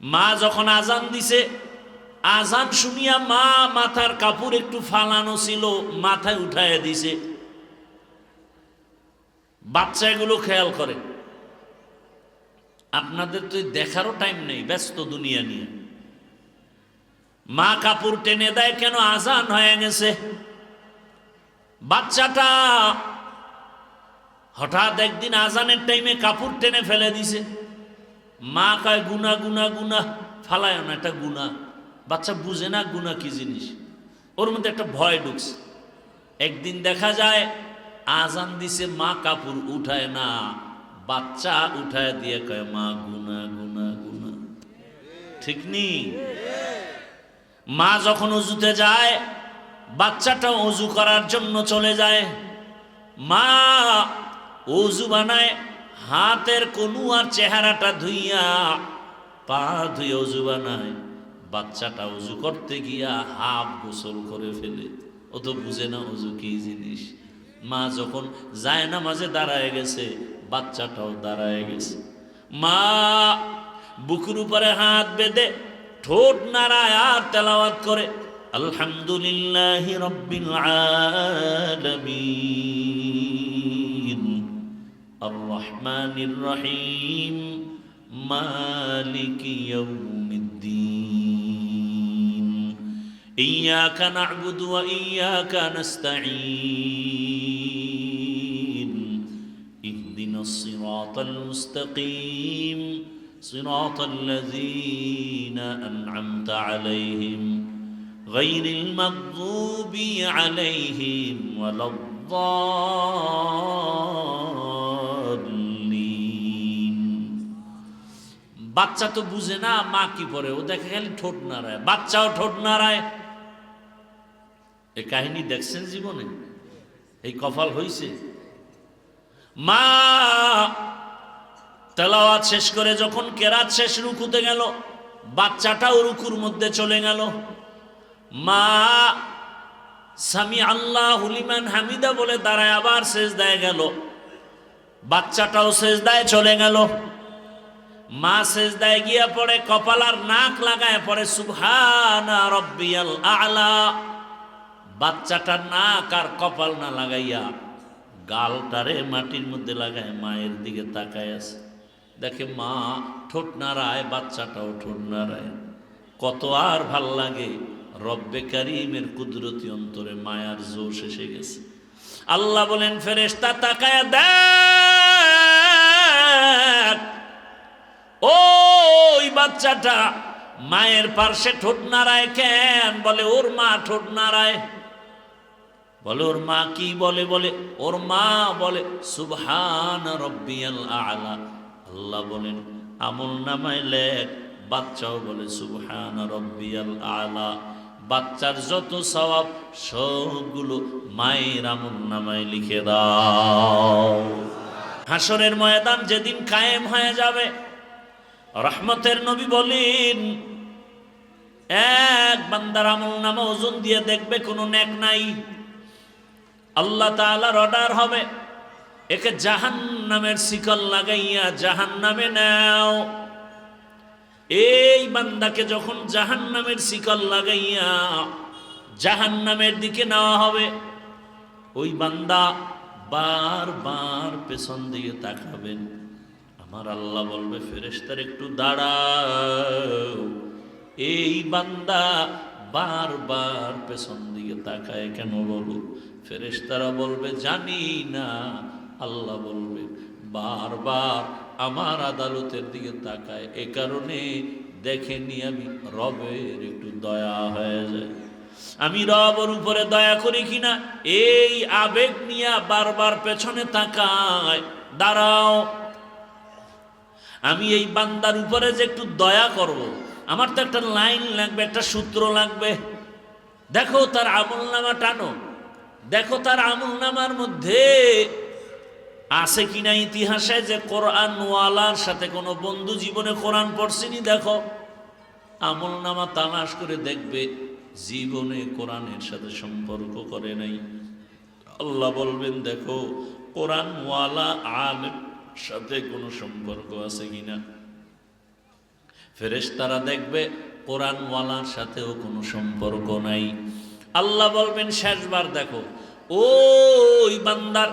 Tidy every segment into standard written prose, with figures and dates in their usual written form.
মা যখন আজান দিছে, আজান শুনিয়া মা মাথার কাপড় একটু ফালানো ছিল, মাথায় উঠাইয়া দিছে। বাচ্চা এগুলো খেয়াল করে। আপনাদের তো দেখারও টাইম নেই, ব্যস্ত দুনিয়া নিয়ে। মা কাপড় টেনে দেয়, কেন? আজান হয়ে গেছে। বাচ্চাটা হঠাৎ একদিন আজানের টাইমে কাপড় টেনে ফেলে দিছে। মা কয় গুনা গুনা গুনা, ফালায় না, এটা গুনা। বাচ্চা বুঝে না গুনা কি জিনিস, ওর মধ্যে একটা ভয় ঢুকছে। একদিন দেখা যায় আজান দিছে, মা কাপড় উঠায় না, বাচ্চা উঠায় দিয়ে কয় মা গুনা গুনা গুনা। ঠিক নি? মা যখন অজুতে যায়, বাচ্চাটা অজু করার জন্য চলে যায়। মা অজু বানায়, হাতের কনু আর চেহারাটা ধুইয়া, পা ধুয়ে অজু বানায়। বাচ্চাটা অজু করতে গিয়া হাফ গোসল করে ফেলে। ও তো বুঝে না অজু কি জিনিস। মা যখন যায় না মাঝে দাঁড়ায় গেছে, বাচ্চাটাও দাঁড়ায় গেছে। মা বুকুর উপরে হাত বেঁধে ঠোঁট নাড়ায় আর তেলাওয়াত করে, আলহামদুলিল্লাহি রাব্বিল আলামিন আর রহমানির রহিম মালিকি ইয়াউমিদ্দিন ইয়্যাকা না'বুদু ওয়া ইয়্যাকা নাস্তাঈন ইহদিনাস সিরাতাল মুস্তাকিম সিরাতাল লাযীনা আন'আমতা আলাইহিম গায়রিল মাগযুবি আলাইহিম ওয়ালাদ-দাল্লিন। বাচ্চা তো বুঝে না মা কি পড়ে, ও দেখে খালি ঠোঁট নাড়ায়, বাচ্চাও ঠোঁট নাড়ায়। এই কাহিনী দেখছেন জীবনে? এই কপাল হইছে? মা তেলাওয়াত শেষ করে যখন কেরাত শেষ, রুকুতে গেল, বাচ্চাটাও রুকুর মধ্যে চলে গেল। মা সামি আল্লাহু লিমান হামিদা বলে দাঁড়ায় আবার সেজদায় গেল, বাচ্চাটাও সেজদায় চলে গেল। মা সেজদায় গিয়া পড়ে, কপাল আর নাক লাগায় পড়ে সুবহানা রাব্বিয়াল আ'লা। বাচ্চাটা নাক আর কপাল না লাগাইয়া গালটারে মাটির মধ্যে লাগায় মায়ের দিকে তাকায় আছে। দেখে মা ঠোঁট নাড়ায়, বাচ্চাটাও ঠোঁট নাড়ায়। কত আর ভাল লাগে! রব্বে কারীমের কুদরতি অন্তরে মায়ার জোশ এসে গেছে। আল্লাহ বলেন, ফেরেশতা তাকায় দেখ, ওই বাচ্চাটা মায়ের পার্শ্বে ঠোঁট নাড়ায় কেন? বলে ওর মা ঠোঁট নাড়ায়। বলে ওর মা কি বলে? বলে ওর মা বলে সুবহানা রাব্বিয়াল আ'লা। আল্লাহ বলেন, আমল নামায় লেখ। বাচ্চাও বলে সুবহানা রাব্বিয়াল আ'লা। বাচ্চার যত সওয়াব সবগুলো মায়ের আমল নামায় লিখে দাও। হাসরের ময়দান যেদিন কায়েম হয়ে যাবে, রহমতের নবী বলেন, এক বান্দার আমল নামা ওজন দিয়ে দেখবে কোনো নেক নাই। আল্লাহ তাআলার অর্ডার হবে, একে জাহান্নামের শিকল লাগাইয়া জাহান্নামে নাও। এই বান্দাকে যখন জাহান্নামের শিকল লাগাইয়া জাহান্নামের দিকে নেওয়া হবে, ওই বান্দা বারবার পেছন দিকে তাকাবেন। আমার আল্লাহ বলবে, ফেরেশতার একটু দাঁড়াও। এই বান্দা বারবার পেছন দিকে তাকায় কেন বলো? ফেরেশতারা বলবে, জানি না। আল্লাহ বলবে, বারবার আমার আদালতের দিকে তাকায়, এ কারণে দেখেনি আমি রবের একটু দয়া হয়ে যায়। আমি রবের উপরে দয়া করি কিনা এই আবেগ নিয়ে বারবার পেছনে তাকায়। দাঁড়াও, আমি এই বান্দার উপরে যে একটু দয়া করব, আমার তো একটা লাইন লাগবে, একটা সূত্র লাগবে। দেখো তার আমলনামা টানো, দেখো তার আমলনামার মধ্যে আছে কিনা ইতিহাসে যে কোরআনওয়ালার সাথে কোনো বন্ধু জীবনে কোরআন পড়ছেনি। দেখো আমলনামা তালাশ করে দেখবে জীবনে কোরআনের সাথে সম্পর্ক করে নাই। আল্লাহ বলবেন, দেখো কোরআনওয়ালা আলেম সাথে কোনো সম্পর্ক আছে কিনা। ফেরেশতারা দেখবে কোরআনওয়ালার সাথেও কোনো সম্পর্ক নাই। আল্লাহ বলবেন শেষবার দেখো ওই বান্দার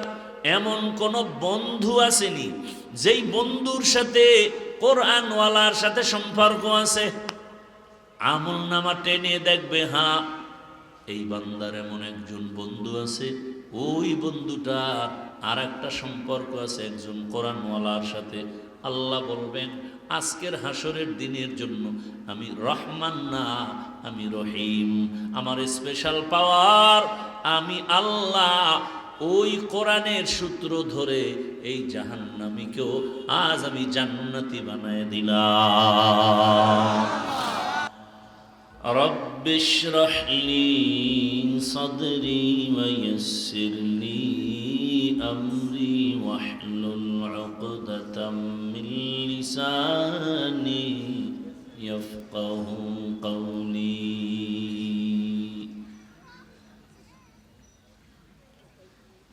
এমন কোন বন্ধু আসেনি যেই বন্ধুর সাথে কোরআনওয়ালার সাথে সম্পর্ক আছে। আমলনামা টেনে দেখবে, হ্যাঁ এই বান্দার এমন একজন বন্ধু আছে, ওই বন্ধুটার আর একটা সম্পর্ক আছে একজন কোরআনওয়ালার সাথে। আল্লাহ বলবেন আজকের হাসরের দিনের জন্য আমি রহমান না, আমি রহিম। আমার স্পেশাল পাওয়ার, আমি আল্লাহ ওই কোরআনের সূত্র ধরে এই জাহান্নামীকেও আজ আমি জান্নাতি বানায় দিলাম। رب اشرح لي صدري ويسر لي أمري واحلل عقدة من لساني يفقه قولي।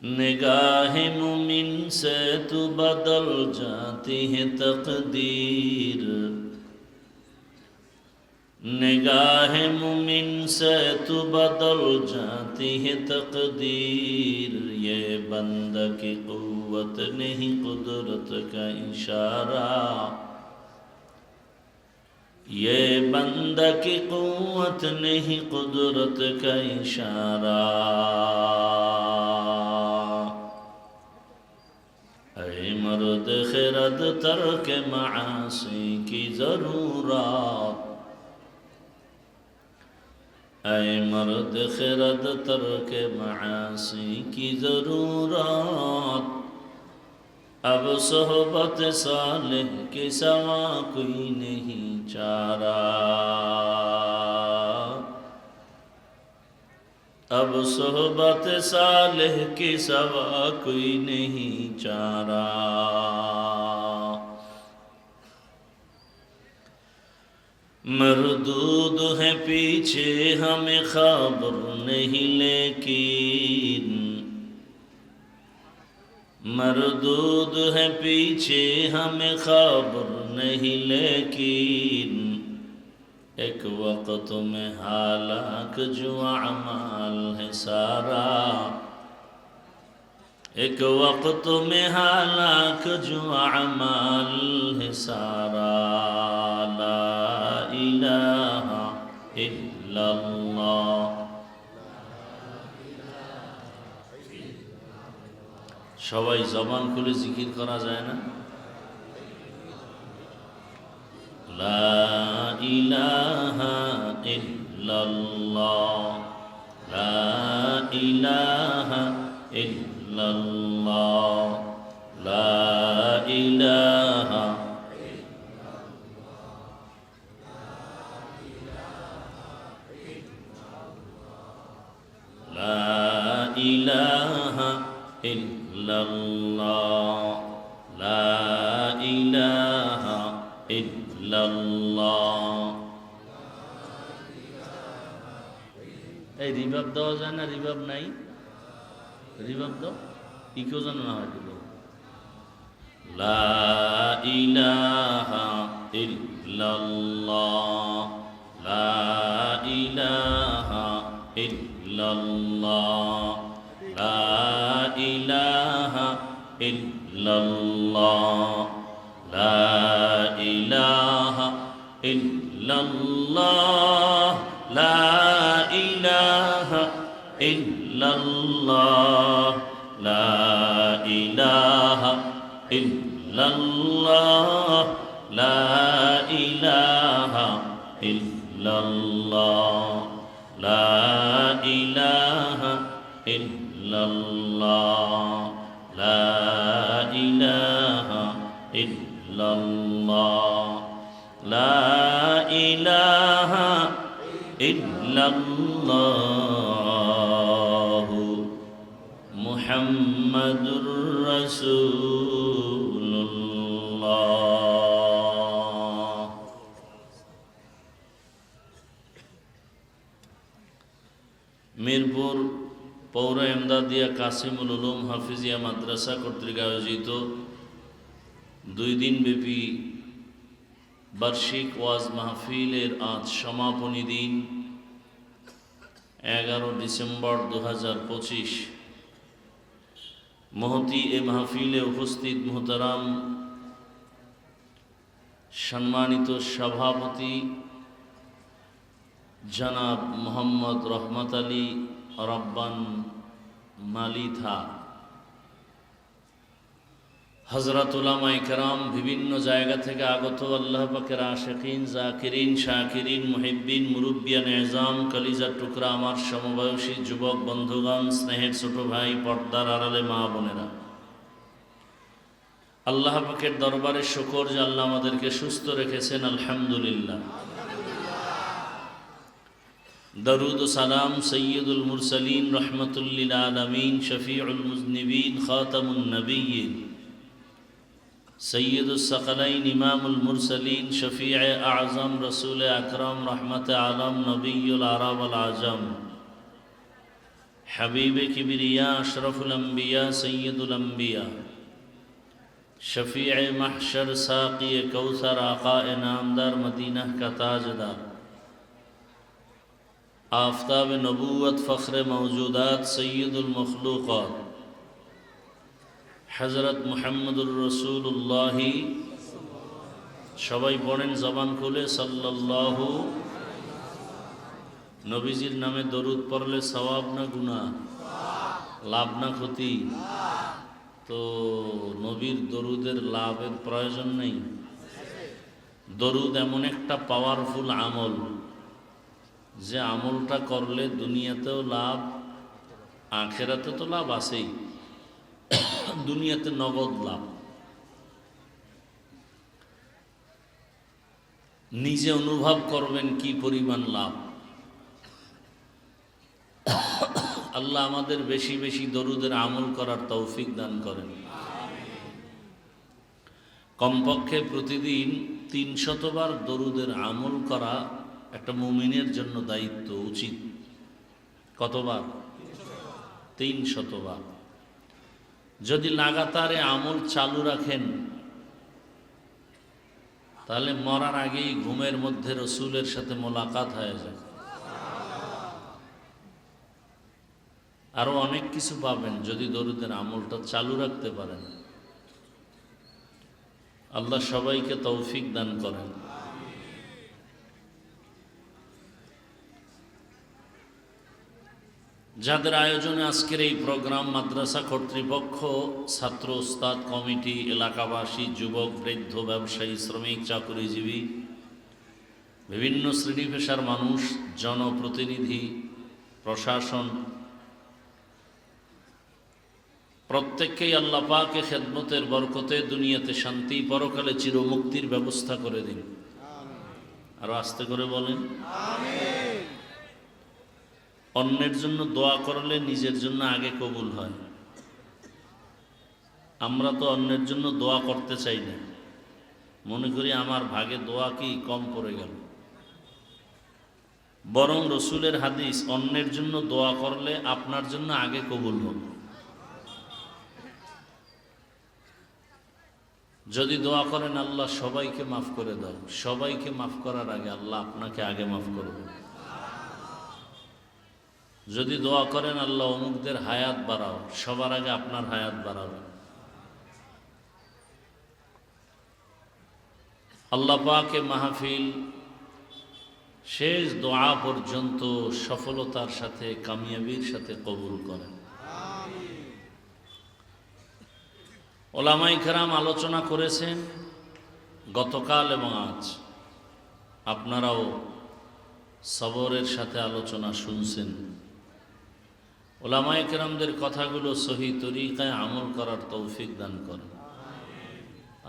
निगाह मुमिन से तो बदल जाती है तकदीर, निगाह मुमिन से तो बदल जाती है तकदीर। ये बंदा की कुव्वत नहीं कुदरत का इशारा, ये बंदा की कुव्वत नहीं कुदरत का इशारा। ऐ मर्द खिरद तर्क मासी की जरूरत, ऐ मर्द खिरद तर्क मासी की जरूरत। अब सोहबत सालिह के सवा कोई नहीं चारा, अब सोहबत सालिह के सवा कोई नहीं चारा। मरदूद है पीछे हमें खबर नहीं लेकिन, मरदूद है पीछे हमें खबर नहीं लेकिन। एक वक्त में हालाक जो अमाल है सारा, एक वक्त में हालाक जो अमाल है सारा। ला इलाहा इल्लल्लाह, সবাই জবান খুলে জিকির করা যায় না? লা ইলাহা ইল্লাল্লাহ, লা ইলাহা ইল্লাল্লাহ, লা ইলাহা। লা ইলাহা ইল্লাল্লাহ, লা ইলাহা ইল্লাল্লাহ। এই রিভাব দেওয়া যায় না? রিভাব নাই? রিভাব দাও, ইকো যেন না হয়। দিল লা ইলাহা ইল্লাল্লাহ, লা ইলাহা ইল্লাল্লাহ, লা ইলাহা ইল্লাল্লাহ, লা ইলাহা ইল্লাল্লাহ, লা ইলাহা ইল্লাল্লাহ, লা ইলাহা ইল্লাল্লাহ, লা ইলাহা ইল্লাল্লাহ, লা ইলাহা ইল্লাল্লাহ, লা ইলাহা ইল্লাল্লাহ, লা ইলাহা ইল্লাল্লাহ মুহাম্মাদুর রাসূলুল্লাহ। মিরপুর পৌর এমদাদিয়া কাসিমুল উলুম হাফিজিয়া মাদ্রাসা কর্তৃক আয়োজিত 2 দিনব্যাপী বার্ষিক ওয়াজ মাহফিলের আজ সমাপনী দিন 11 ডিসেম্বর 2025। মহতি এ মাহফিলে উপস্থিত মুহতারাম সম্মানিত সভাপতি জনাব মোহাম্মদ রহমত আলী রব্বান মালিথা, হযরত উলামায়ে কেরাম, বিভিন্ন জায়গা থেকে আগত আল্লাহ পাকের আশিকিন, জাকিরিন, শাকিরিন, মুহিব্বিন, মুরব্বিয়ান এজাম, কলিজার টুকরা আমার সমবয়সী যুবক বন্ধুগণ, স্নেহের ছোট ভাই, পর্দার আড়ালে মা বোনেরা, আল্লাহ পাকের দরবারে শুকর যে আল্লাহ আমাদেরকে সুস্থ রেখেছেন, আলহামদুলিল্লাহ। দরুদ ও সালাম সৈয়দুল মুরসালিন, রহমতুল লিল আলামিন, শফিউল মুজনিবিন, খাতামুন নবিয়্যিন, সৈয়দুস সাকালাইন, ইমামুল মুরসালিন, শফিউ আযম, রসুল আকরাম, রহমত আলম, নবিয়ুল আরব ওয়াল আজম, হাবিবে কিবরিয়া, আশরাফুল আম্বিয়া, সৈয়দুল আম্বিয়া, शफ़ीअ महशर, साक़ी कौसर, आक़ाए नामदार, मदीना का ताजदार, आफ़ताब नबूवत, फ़ख्र मौजूदात, सय्यदुल मखलूक़ात, हज़रत मुहम्मदुर रसूलुल्लाह, সবাই পড়েন জবান খুলে সাল্লাল্লাহু। নবীজির নামে দরুদ পড়লে সওয়াব না গুনাহ, লাভ না ক্ষতি? তো নবীর দরুদের লাভের প্রয়োজন নেই। দরুদ এমন একটা পাওয়ারফুল আমল, যে আমলটা করলে দুনিয়াতেও লাভ, আখেরাতে তো লাভ আছেই, দুনিয়াতে নগদ লাভ। নিজে অনুভব করবেন কি পরিমাণ লাভ। আল্লাহ আমাদের বেশি বেশি দরুদের আমল করার তৌফিক দান করেন। কমপক্ষে প্রতিদিন 300 বার দরুদের আমল করা একটা মুমিনের জন্য দায়িত্ব, উচিত। কতবার? 300 বার। যদি লাগাতারে আমল চালু রাখেন, তাহলে মরার আগেই ঘুমের মধ্যে রসুলের সাথে মোলাকাত হয়ে যায়। আরো অনেক কিছু পাবেন যদি দরুদের আমলটা চালু রাখতে পারেন। আল্লাহ সবাইকে তৌফিক দান করেন। যাদের আয়োজনে আজকের এই প্রোগ্রাম, মাদ্রাসা কর্তৃপক্ষ, ছাত্র, ওস্তাদ, কমিটি, এলাকাবাসী, যুবক, বৃদ্ধ, ব্যবসায়ী, শ্রমিক, চাকরিজীবী, বিভিন্ন শ্রেণী পেশার মানুষ, জনপ্রতিনিধি, প্রশাসন, প্রত্যেককেই আল্লাহ পাকে খেদমতের বরকতে দুনিয়াতে শান্তি, পরকালে চিরমুক্তির ব্যবস্থা করে দিন। আরো আস্তে করে বলেন আমিন। অন্যের জন্য দোয়া করলে নিজের জন্য আগে কবুল হয়। আমরা তো অন্যের জন্য দোয়া করতে চাই না, মনে করি আমার ভাগে দোয়া কি কম পড়ে গেল। বরং রসুলের হাদিস, অন্যের জন্য দোয়া করলে আপনার জন্য আগে কবুল হবে। যদি দোয়া করেন আল্লাহ সবাইকে মাফ করে দাও, সবাইকে মাফ করার আগে আল্লাহ আপনাকে আগে মাফ করবে। যদি দোয়া করেন আল্লাহ অমুকদের হায়াত বাড়াও, সবার আগে আপনার হায়াত বাড়াবে। আল্লাহ পাকে মাহফিল শেষ দোয়া পর্যন্ত সফলতার সাথে, কামিয়াবির সাথে কবুল করেন। ওলামায়ে কেরাম আলোচনা করেছেন গতকাল এবং আজ, আপনারাও সবরের সাথে আলোচনা শুনছেন। ওলামায়ে কেরামদের কথাগুলো সহি তরিকায় আমল করার তৌফিক দান করেন।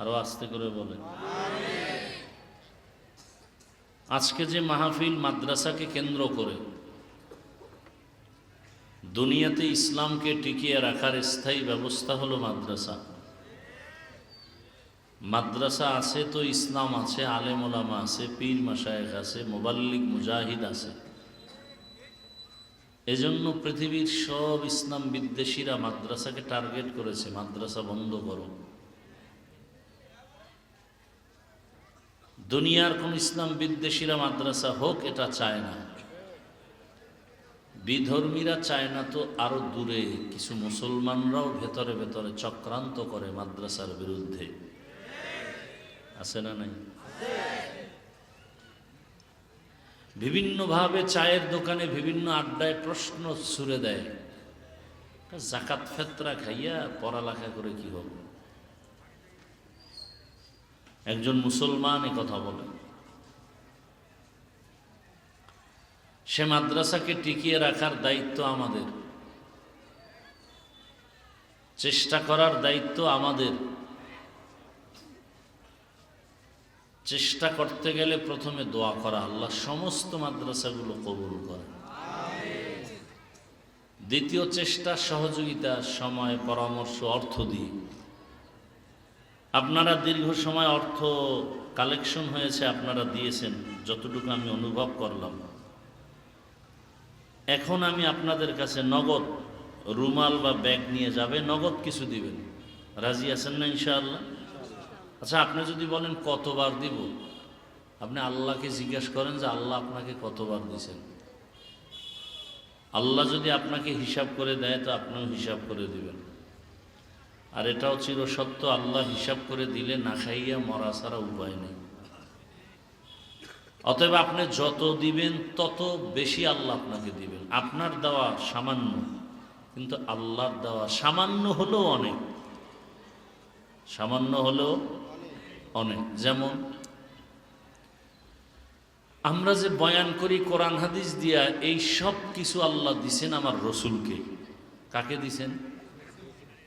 আরো আস্তে করে বলেন আজকে যে মাহফিল মাদ্রাসাকে কেন্দ্র করে দুনিয়াতে ইসলামকে টিকিয়ে রাখার স্থায়ী ব্যবস্থা হলো মাদ্রাসা। মাদ্রাসা আছে তো ইসলাম আছে, আলেম ওলামা আছে, পীর মাশায়েখ আছে, মুবাল্লিগ মুজাহিদ আছে। এজন্য পৃথিবীর সব ইসলাম বিদ্বেষীরা মাদ্রাসাকে টার্গেট করেছে, মাদ্রাসা বন্ধ করো। দুনিয়ার কোন ইসলাম বিদ্বেষীরা মাদ্রাসা হোক এটা চায় না, বিধর্মীরা চায় না তো আরো দূরে কিছু মুসলমানরাও ভেতরে ভেতরে চক্রান্ত করে মাদ্রাসার বিরুদ্ধে। আছে না নাই? বিভিন্নভাবে চায়ের দোকানে বিভিন্ন আড্ডায় প্রশ্ন ছুড়ে দেয়, জাকাত ফেতরা খাইয়া পড়ালেখা করে কি হবে? একজন মুসলমান এ কথা বলে। সে মাদ্রাসাকে টিকিয়ে রাখার দায়িত্ব আমাদের, চেষ্টা করার দায়িত্ব আমাদের। চেষ্টা করতে গেলে প্রথমে দোয়া করা, আল্লাহ সমস্ত মাদ্রাসাগুলো কবুল করে। দ্বিতীয় চেষ্টা সহযোগিতা, সময়, পরামর্শ, অর্থ দিয়ে। আপনারা দীর্ঘ সময় অর্থ কালেকশন হয়েছে, আপনারা দিয়েছেন যতটুকু আমি অনুভব করলাম। এখন আমি আপনাদের কাছে নগদ রুমাল বা ব্যাগ নিয়ে যাবে, নগদ কিছু দিবেন। রাজি আছেন না ইনশাআল্লাহ? আচ্ছা, আপনি যদি বলেন কতবার দিব, আপনি আল্লাহকে জিজ্ঞাসা করেন যে আল্লাহ আপনাকে কতবার দিয়েছেন। আল্লাহ যদি আপনাকে হিসাব করে দেয় তো আপনিও হিসাব করে দিবেন। আর এটাও চিরসত্য, আল্লাহ হিসাব করে দিলে না খাইয়া মরা ছাড়া উপায় নেই। অতএব আপনি যত দিবেন তত বেশি আল্লাহ আপনাকে দিবেন। আপনার দেওয়া সামান্য, কিন্তু আল্লাহর দেওয়া সামান্য হলেও অনেক, সামান্য হলেও অনেক। যেমন আমরা যে বয়ান করি কোরআন হাদিস দিয়া, এই সব কিছু আল্লাহ দিছেন আমার রসুলকে। কাকে দিছেন?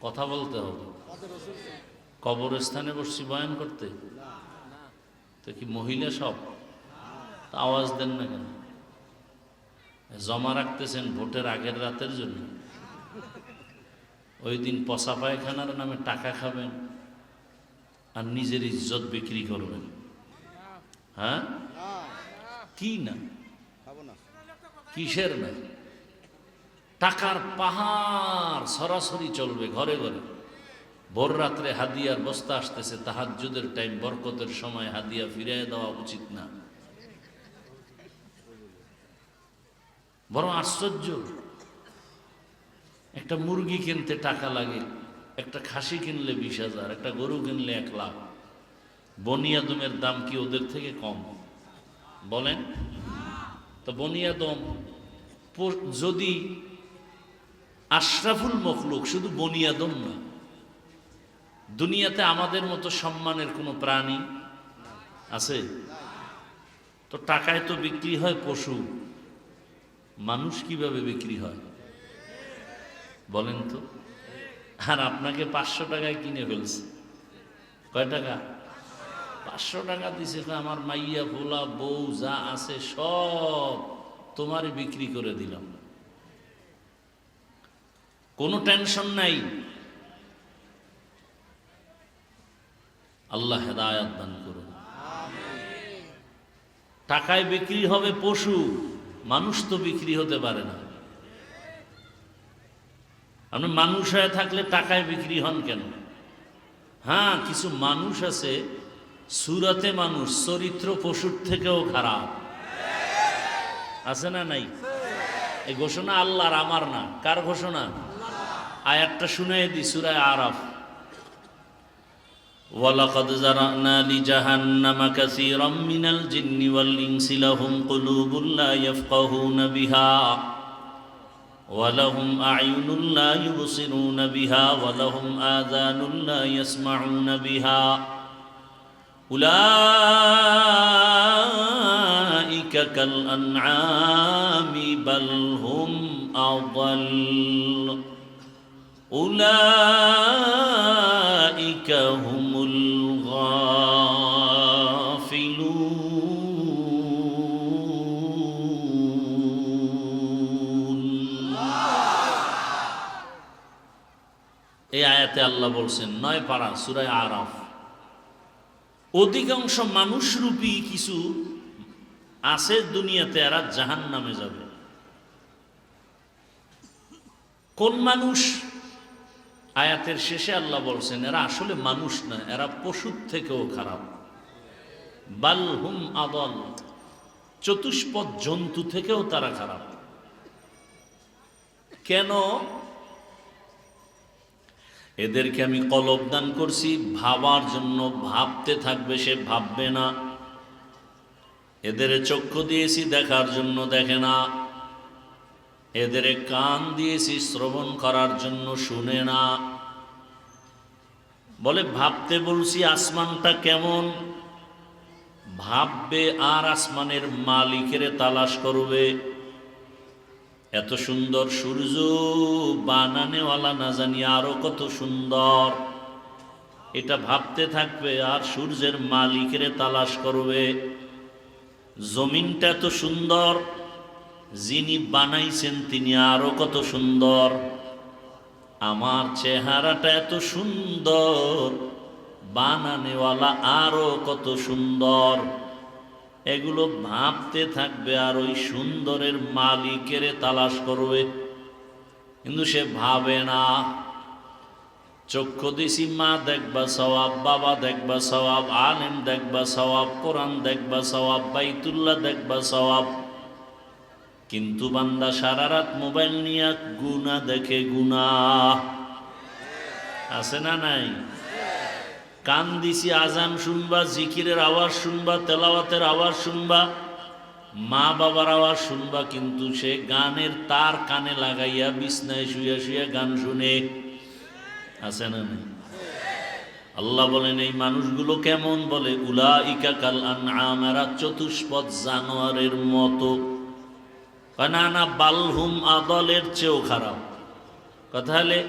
কথা বলতে হবে। কবরস্থানে বসছি বয়ান করতে, তো কি মহিলা সব? আওয়াজ দেন না কেন? জমা রাখতেছেন ভোটের আগের রাতের জন্য? ওই দিন পচা পায়খানার নামে টাকা খাবেন আর নিজের ইজ্জত বিক্রি করবেন? হ্যাঁ, কি না, কিসের না? টাকার পাহাড় সরাসরি চলবে ঘরে ঘরে। ভোর রাত্রে হাদিয়ার বস্তা আসতেছে, তাহাজ্জুদের টাইম, বরকতের সময় হাদিয়া ফিরিয়ে দেওয়া উচিত না? বড় আশ্চর্য। একটা মুরগি কিনতে টাকা লাগে, একটা খাসি কিনলে 20,000, একটা গরু কিনলে 1 লাখ। বনিয়াদমের দাম কি ওদের থেকে কম? বলেন তো। বনিয়াদম যদি আশরাফুল মখলুক, শুধু বনিয়াদম না, দুনিয়াতে আমাদের মতো সম্মানের কোনো প্রাণী আছে? তো টাকায় তো বিক্রি হয় পশু, মানুষ কিভাবে বিক্রি হয় বলেন তো? আর আপনাকে 500 টাকায় কিনে ফেলছে। কয় টাকা? 500 টাকা দিছে। আমার মাইয়া ভোলা বউ যা আছে সব তোমারই বিক্রি করে দিলাম, কোনো টেনশন নাই। আল্লাহ হেদায়েত দান করুন। টাকায় বিক্রি হবে পশু, মানুষ তো বিক্রি হতে পারে না। আপনি মানুষ হয়ে থাকলে টাকায় বিক্রি হন কেন? হ্যাঁ, কিছু মানুষ আছে সুরতে মানুষ, চরিত্র পশুর থেকেও খারাপ। আছে না নাই? এই ঘোষণা আল্লাহর, আমার না। কার ঘোষণা? আয়াতটা শুনে দি, সূরা আরাফ। ওয়ালাকাদ যারানা লিজাহান্নামা কাসীরাম মিনাল জিন্নি ওয়াল ইনসি লাহুম কুলুবুন লা ইয়াফকাহুনা বিহা ওয়া লাহুম আ'য়ুনুন লা ইউবসিরুনা বিহা ওয়া লাহুম আযানুন লা ইয়াসমাউনা বিহা উলাইকা কাল আনআমি বাল হুম আযাল উলাইকা হুমুল গাফিলুন। এই আয়াতে আল্লাহ বলছেন, 9 পারা সূরা আরাফ, অধিকাংশ মানুষরূপী কিছু আছে দুনিয়াতে, এরা জাহান্নামে যাবে। কোন মানুষ? আয়াতের শেষে আল্লাহ বলছেন এরা আসলে মানুষ না, এরা পশুর থেকেও খারাপ। বাল হুম আদল, চতুষ্পদ জন্তু থেকেও তারা খারাপ। কেন? এদেরকে আমি কলব দান করছি ভাবার জন্য, ভাবতে থাকবে, সে ভাববে না। এদের চক্ষু দিয়েছি দেখার জন্য, দেখে না। এদের কান দিয়েছি শ্রবণ করার জন্য, শুনে না। বলে ভাবতে বলছি আসমানটা কেমন, ভাববে আর আসমানের মালিকের তালাশ করবে। এত সুন্দর সূর্য বানানেওয়ালা না জানি আরো কত সুন্দর, এটা ভাবতে থাকবে আর সূর্যের মালিকের তালাশ করবে। জমিনটা এত সুন্দর, যিনি বানাইছেন তিনি আরো কত সুন্দর। আমার চেহারাটা এত সুন্দর, বানানেওয়ালা আরো কত সুন্দর। এগুলো ভাবতে থাকবে আর ওই সুন্দরের মালিকের তালাশ করবে, কিন্তু সে ভাবে না। চক্ষু দিছি মা দেখবা সওয়াব, বাবা দেখবা সওয়াব, আলেম দেখবা সওয়াব, কোরআন দেখবা সওয়াব, বাইতুল্লাহ দেখবা সওয়াব। কিন্তু বান্দা সারা রাত মোবাইল নিয়ে গুনাহ দেখে, গুনাহ আছে না নাই? কান দিছি আজান শুনবা, জিকিরের আওয়াজ শুনবা, তেলাওয়াতের আওয়াজ শুনবা, মা বাবার আওয়াজ শুনবা, কিন্তু সে গানের তার কানে লাগাইয়া বিছনায় শুয়ে শুয়ে গান শুনে। আছে না নাই? আল্লাহ বলেন এই মানুষগুলো কেমন? বলে উলাইকা কাল আনআম, এরা চতুষ্পদ জানোয়ারের মতো। না না, বালহুম আদলের চেয়েও খারাপ। কথা হলে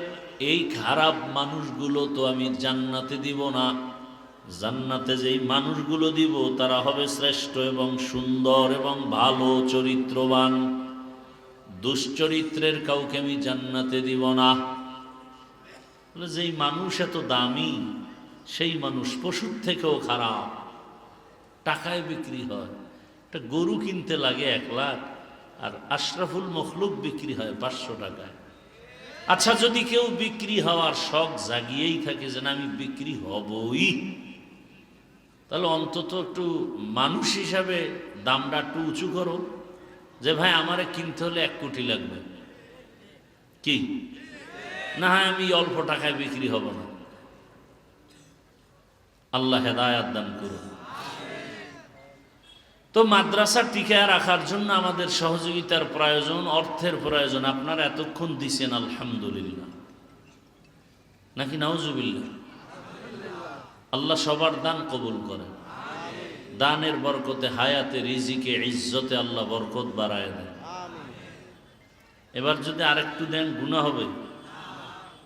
এই খারাপ মানুষগুলো তো আমি জান্নাতে দিব না। জান্নাতে যেই মানুষগুলো দিব তারা হবে শ্রেষ্ঠ এবং সুন্দর এবং ভালো চরিত্রবান। দুশ্চরিত্রের কাউকে আমি জান্নাতে দিব না। যেই মানুষ এত দামি, সেই মানুষ পশুর থেকেও খারাপ। টাকায় বিক্রি হয়, একটা গরু কিনতে লাগে 1 লাখ, আর আশরাফুল মখলুক বিক্রি হয় 500 টাকায়। আচ্ছা, যদি কেউ বিক্রি হওয়ার শখ জাগিয়েই থাকে যে না আমি বিক্রি হবই, তাহলে অন্তত একটু মানুষ হিসাবে দামটা একটু উঁচু করো, যে ভাই আমারে কিনতে হলে 1 কোটি লাগবে। কি না, হ্যাঁ আমি অল্প টাকায় বিক্রি হব না। আল্লাহ হেদায়াত দান করুন। তো মাদ্রাসা টিকায় রাখার জন্য আমাদের সহযোগিতার প্রয়োজন, অর্থের প্রয়োজন। আপনারা এতক্ষণ দিছেন আলহামদুলিল্লাহ, নাকি নাউজুবিল্লাহ? আল্লাহ সবার দান কবুল করেন। দানের বরকতে হায়াতে, রিজিকে, ইজ্জতে আল্লাহ বরকত বাড়ায় দেন। এবার যদি আরেকটু দেন গুনাহ হবে,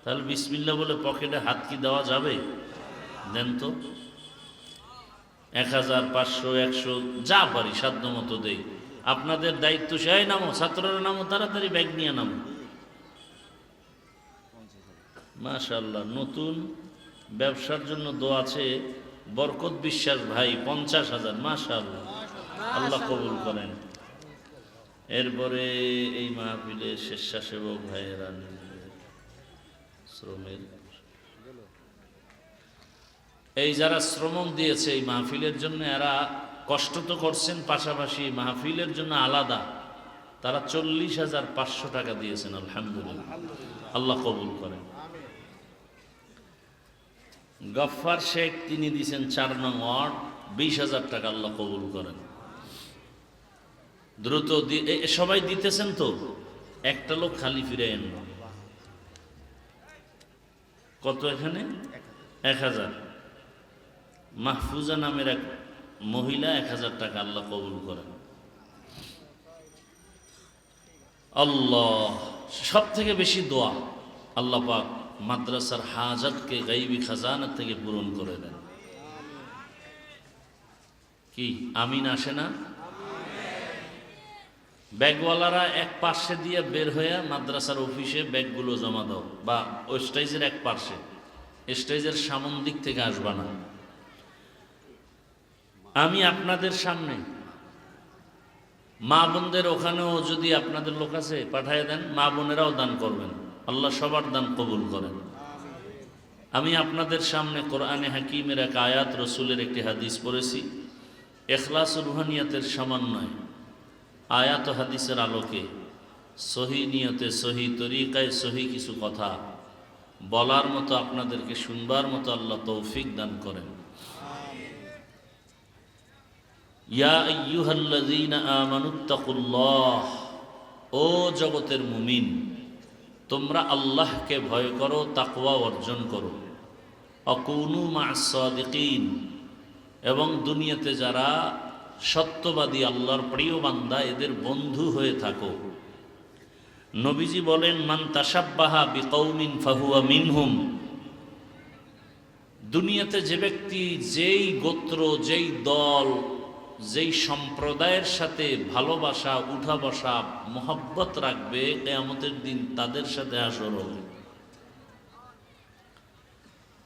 তাহলে বিসমিল্লাহ বলে পকেটে হাত কি দেওয়া যাবে? দেন তো 1000, 500, 100 যা পারি সাধ্য মতো দেই। আপনাদের দায়িত্ব, সেই নামো, ছাত্ররা নামো, তাড়াতাড়ি ব্যাগ নিয়ে নামো। মাশাআল্লাহ, নতুন ব্যবসার জন্য দোয়া আছে বরকত বিশ্বাস ভাই 50,000। মাশাআল্লাহ, আল্লাহ কবুল করেন। এরপরে এই মাহফিলে স্বেচ্ছাসেবক ভাইয়েরা শ্রমের, এই যারা শ্রম দিয়েছে এই মাহফিলের জন্য, এরা কষ্ট তো করছেন, পাশাপাশি মাহফিলের জন্য আলাদা তারা 40,500 টাকা দিয়েছেন। আলহামদুলিল্লাহ, আল্লাহ কবুল করেন। গফফার শেখ তিনি দিয়েছেন 4 নং ওয়ার্ড 20,000 টাকা, আল্লাহ কবুল করেন। দ্রুত সবাই দিতেছেন তো, একটা লোক খালি ফিরে এন। কত এখানে? 1000। মাহফুজা নামের এক মহিলা 1000 টাকা, আল্লাহ কবুল করেন। আল্লাহ সব থেকে বেশি দোয়া, আল্লাহ পাক মাদ্রাসার হাজাতকে গাইবি খাজানা থেকে পূরণ করে দেন। কি আমিন আসে না? ব্যাগওয়ালারা এক পার্শ্বে দিয়ে বের হয়ে মাদ্রাসার অফিসে ব্যাগগুলো জমা দাও, বা স্টেজের এক পার্শ্বে, স্টেজের সামন দিক থেকে আসবা না। আমি আপনাদের সামনে মা বোনদের ওখানেও যদি আপনাদের লোক আছে পাঠিয়ে দেন, মা বোনেরাও দান করবেন। আল্লাহ সবার দান কবুল করেন। আমি আপনাদের সামনে কোরআনে হাকিমের এক আয়াত, রসুলের একটি হাদিস পড়েছি। ইখলাস ও রুহানিয়াতের সমন্বয় আয়াত ও হাদিসের আলোকে সহি নিয়তে সহি তরিকায় সহি কিছু কথা বলার মতো, আপনাদেরকে শুনবার মতো আল্লাহ তৌফিক দান করেন। ইয়া আইয়ুহাল্লাযীনা আমানুত্তাকুল্লাহ, ও জগতের মুমিন, তোমরা আল্লাহকে ভয় করো, তাকওয়া অর্জন করো। আকুনু মা'আস সাদিকিন, এবং দুনিয়াতে যারা সত্যবাদী আল্লাহর প্রিয় বান্দা এদের বন্ধু হয়ে থাকো। নবীজি বলেন, মান তাশাব্বাহা বিকৌমিন ফাহুয়া মিনহুম। দুনিয়াতে যে ব্যক্তি যেই গোত্র, যেই দল, যেই সম্প্রদায়ের সাথে ভালোবাসা, উঠা বসা, মোহাব্বত রাখবে, কিয়ামতের দিন তাদের সাথে হাসর হবে।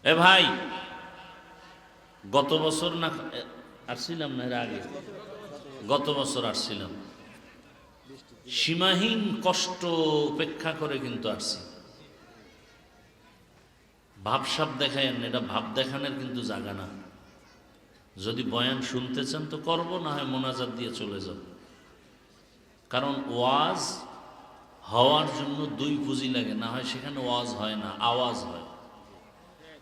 এ ভাই, গত বছর না আসছিলাম না, এর আগে গত বছর আসছিলাম, সীমাহীন কষ্ট উপেক্ষা করে কিন্তু আসছি। ভাবসাব দেখায়, এটা ভাব দেখানোর কিন্তু জায়গা না। যদি বয়ান শুনতে চান তো করব, না হয় মোনাজাত দিয়ে চলে যাব। কারণ ওয়াজ হওয়ার জন্য দুই পুঁজি লাগে, না হয় সেখানে ওয়াজ হয় না, আওয়াজ হয়।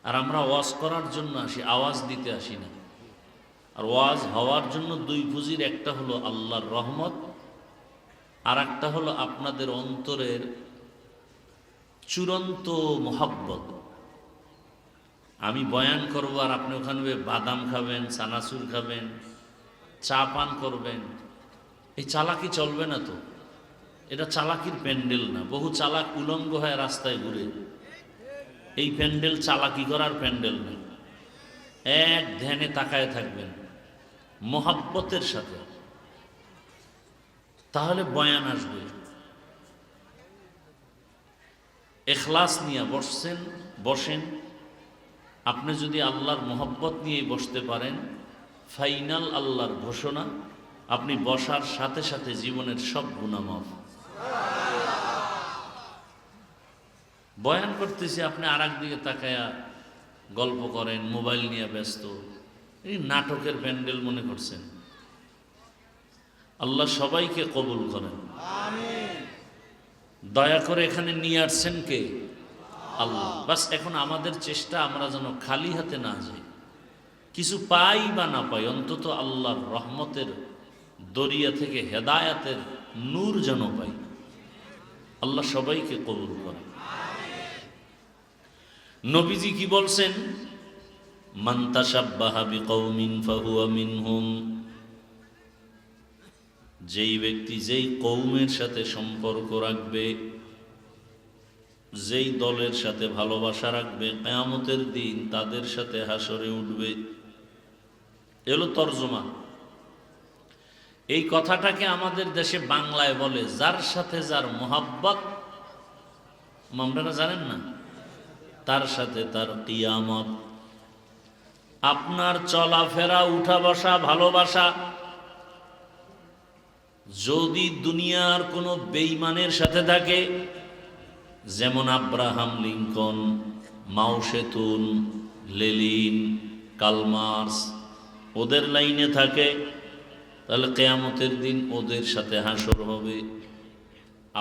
আর আমরা ওয়াজ করার জন্য আসি, আওয়াজ দিতে আসি না। আর ওয়াজ হওয়ার জন্য দুই পুঁজির, একটা হলো আল্লাহর রহমত, আর একটা হলো আপনাদের অন্তরের চূড়ান্ত মোহাব্বত। আমি বয়ান করব আর আপনি ওখানে বাদাম খাবেন, চানাচুর খাবেন, চা পান করবেন, এই চালাকি চলবে না তো। এটা চালাকির প্যান্ডেল না। বহু চালাক উলঙ্গ হয়ে রাস্তায় ঘুরে, এই প্যান্ডেল চালাকি করার প্যান্ডেল না। এক ধ্যানে তাকায় থাকবেন মোহাব্বতের সাথে, তাহলে বয়ান আসবে। ইখলাস নিয়ে বসেন। আপনি যদি আল্লাহর মোহাব্বত নিয়ে বসতে পারেন, ফাইনাল আল্লাহর ঘোষণা, আপনি বসার সাথে সাথে জীবনের সব গুনাহ মাফ। বয়ান করতেছি, আপনি আর একদিকে তাকায়া গল্প করেন, মোবাইল নিয়ে ব্যস্ত, এই নাটকের প্যান্ডেল মনে করছেন। আল্লাহ সবাইকে কবুল করেন, দয়া করে এখানে নিয়ে আসছেন কে? আল্লাহ। বাস এখন আমাদের চেষ্টা, আমরা যেন খালি হাতে না যাই, কিছু পাই বা না পাই, অন্তত আল্লাহর রহমতের দরিয়া থেকে হেদায়াতের নূর যেন পাই। আল্লাহ সবাইকে কবুল করেন। নবীজি কি বলছেন? মান তাশাব্বাহা বিকৌমিন ফাহুয়া মিনহুম। যেই ব্যক্তি যেই কৌমের সাথে সম্পর্ক রাখবে, যেই দলের সাথে ভালোবাসা রাখবে, কিয়ামতের দিন তাদের সাথে হাসরে উঠবে। এলো তরজমা। এই কথাটাকে আমাদের দেশে বাংলায় বলে, যার সাথে যার মোহাব্বত, আপনারা জানেন না, তার সাথে তার কিয়ামত। আপনার চলাফেরা, উঠা বসা, ভালোবাসা যদি দুনিয়ার কোনো বেঈমানের সাথে থাকে, যেমন আব্রাহাম লিঙ্কন, মাও সেতুন, লেনিন, কার্ল, ওদের লাইনে থাকে, তাহলে কিয়ামতের দিন ওদের সাথে হাসর হবে।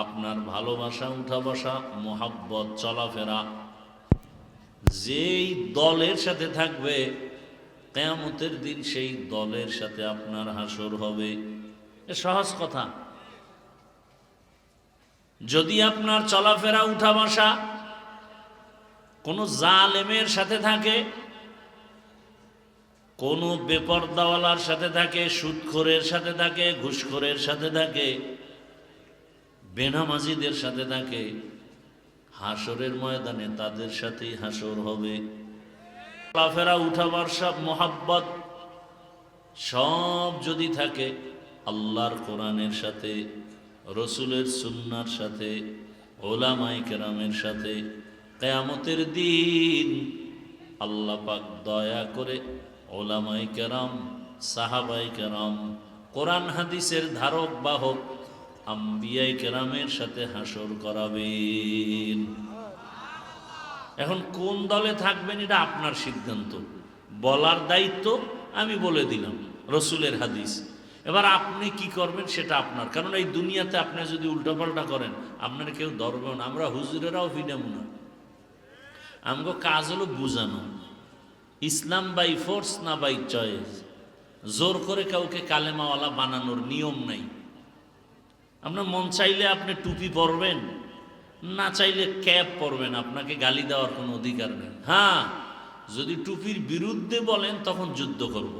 আপনার ভালোবাসা, উঠা বসা, মোহাব্বত, চলাফেরা যেই দলের সাথে থাকবে, কিয়ামতের দিন সেই দলের সাথে আপনার হাসর হবে। এ সহজ কথা। যদি আপনার চলাফেরা, উঠা বসা কোনো জালেমের সাথে থাকে, কোনো বেপরদাওয়ালার সাথে থাকে, সুদখোরের সাথে থাকে, ঘুষখোরের সাথে থাকে, বেনামাজিদের সাথে থাকে, হাসরের ময়দানে তাদের সাথেই হাসর হবে। চলাফেরা, উঠা বসা, মোহাব্বত সব যদি থাকে আল্লাহর কোরআনের সাথে, রসুলের সুন্নার সাথে, ওলামায়ে কেরামের সাথে, কিয়ামতের দিন আল্লাহ পাক দয়া করে ওলামায়ে কেরাম, সাহাবায়ে কেরাম, কোরআন হাদিসের ধারক বাহক আম্বিয়ায়ে কেরামের সাথে হাসর করাবেন। এখন কোন দলে থাকবেন এটা আপনার সিদ্ধান্ত, বলার দায়িত্ব আমি বলে দিলাম। রসুলের হাদিস। এবার আপনি কি করবেন সেটা আপনার, কারণ এই দুনিয়াতে আপনি যদি উল্টাপাল্টা করেন আপনার কেউ ধরবে না। আমরা হুজুরেরাও ফিডামু না, আমগো কাজ হলো বুঝানো। ইসলাম বাই ফোর্স না বাই চয়েস। জোর করে কাউকে কালেমাওয়ালা বানানোর নিয়ম নাই। আপনার মন চাইলে আপনি টুপি পরবেন, না চাইলে ক্যাপ পরবেন, আপনাকে গালি দেওয়ার কোনো অধিকার নেই। হ্যাঁ, যদি টুপির বিরুদ্ধে বলেন তখন যুদ্ধ করব।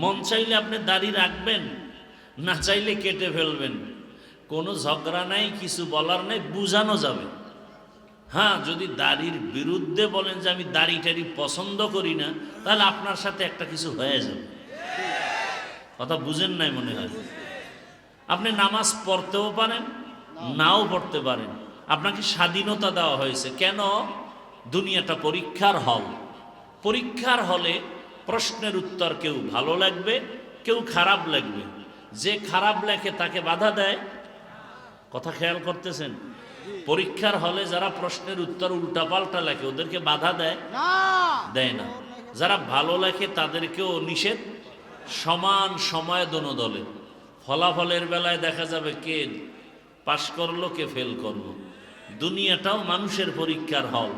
মন চাইলে আপনি দাড়ি রাখবেন, না চাইলে কেটে ফেলবেন, কোনো ঝগড়া নাই, কিছু বলার নাই, বুঝানো যাবে। হ্যাঁ, যদি দাড়ির বিরুদ্ধে বলেন যে আমি দাড়ি টাড়ি পছন্দ করি না, তাহলে আপনার সাথে একটা কিছু হয়ে যাবে। কথা বুঝেন নাই মনে হয়। আপনি নামাজ পড়তেও পারেন, নাও পড়তে পারেন, আপনাকে স্বাধীনতা দেওয়া হয়েছে। কেন? দুনিয়াটা পরীক্ষার হল। পরীক্ষার হলে প্রশ্নের উত্তর কেউ ভালো লাগবে, কেউ খারাপ লাগবে। যে খারাপ লেখে তাকে বাধা দেয়। কথা খেয়াল করতেছেন? পরীক্ষার হলে যারা প্রশ্নের উত্তর উল্টাপাল্টা লেখে ওদেরকে বাধা দেয় দেয় না। যারা ভালো লেখে তাদেরকেও নিষেধ। সমান সময় দোনো দলে। ফলাফলের বেলায় দেখা যাবে কে পাশ করলো, কে ফেল করলো। দুনিয়াটাও মানুষের পরীক্ষার হল।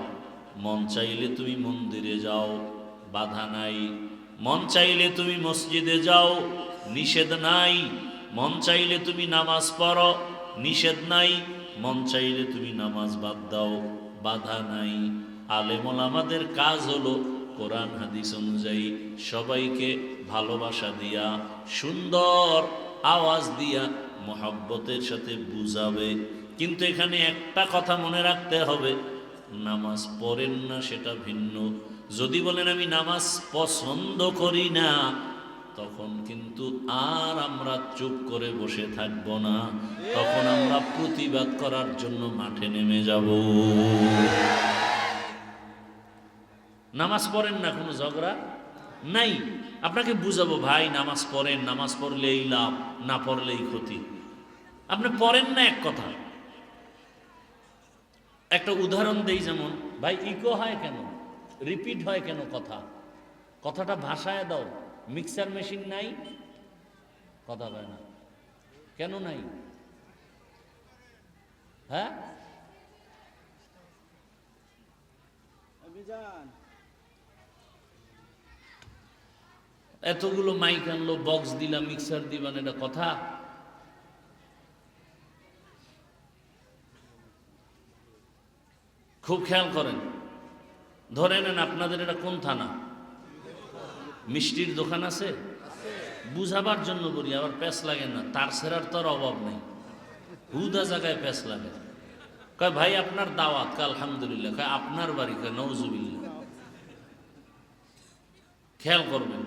মন চাইলে তুমি মন্দিরে যাও, বাধা নাই। মন চাইলে তুমি মসজিদে যাও, নিষেধ নাই। মন চাইলে তুমি নামাজ পড়ো, নিষেধ নাই। মন চাইলে তুমি নামাজ বাদ দাও, বাধা নাই। আলেম ওলামাদের কাজ হলো কোরআন হাদিস অনুযায়ী সবাইকে ভালোবাসা দিয়া, সুন্দর আওয়াজ দিয়া, মহব্বতের সাথে বুঝাবে। কিন্তু এখানে একটা কথা মনে রাখতে হবে, নামাজ পড়েন না সেটা ভিন্ন। যদি বলেন আমি নামাজ পছন্দ করি না, তখন কিন্তু আর আমরা চুপ করে বসে থাকব না, তখন আমরা প্রতিবাদ করার জন্য মাঠে নেমে যাব। নামাজ পড়েন না, কোনো ঝগড়া নাই। আপনাকে বুঝাবো, ভাই নামাজ পড়েন, নামাজ পড়লেই লাভ, না পড়লেই ক্ষতি। আপনি পড়েন না এক কথা। একটা উদাহরণ দেই, যেমন ভাই ইকো হয় কেন, রিপিট হয় কেন, কথাটা ভাষায় দাও। মিক্সার মেশিন নাই, কথা হয় না কেন? নাই, হ্যাঁ এতগুলো মাইক আনলো, বক্স দিলাম, মিক্সার দিবান, এটা কথা? খুব খেয়াল করেন। ধরে নেন আপনাদের এটা কোন থানা? মিষ্টির দোকান আছে? বুঝাবার জন্য বলি, আবার প্যাঁচ লাগে না, তার সেরার তো আর অভাব নেই, হুদা জায়গায় প্যাঁচ লাগে। কয় ভাই আপনার দাওয়াত? কয় আলহামদুলিল্লাহ। কয় আপনার বাড়ি? কয় নওজুবিল্লাহ। খেয়াল করবেন,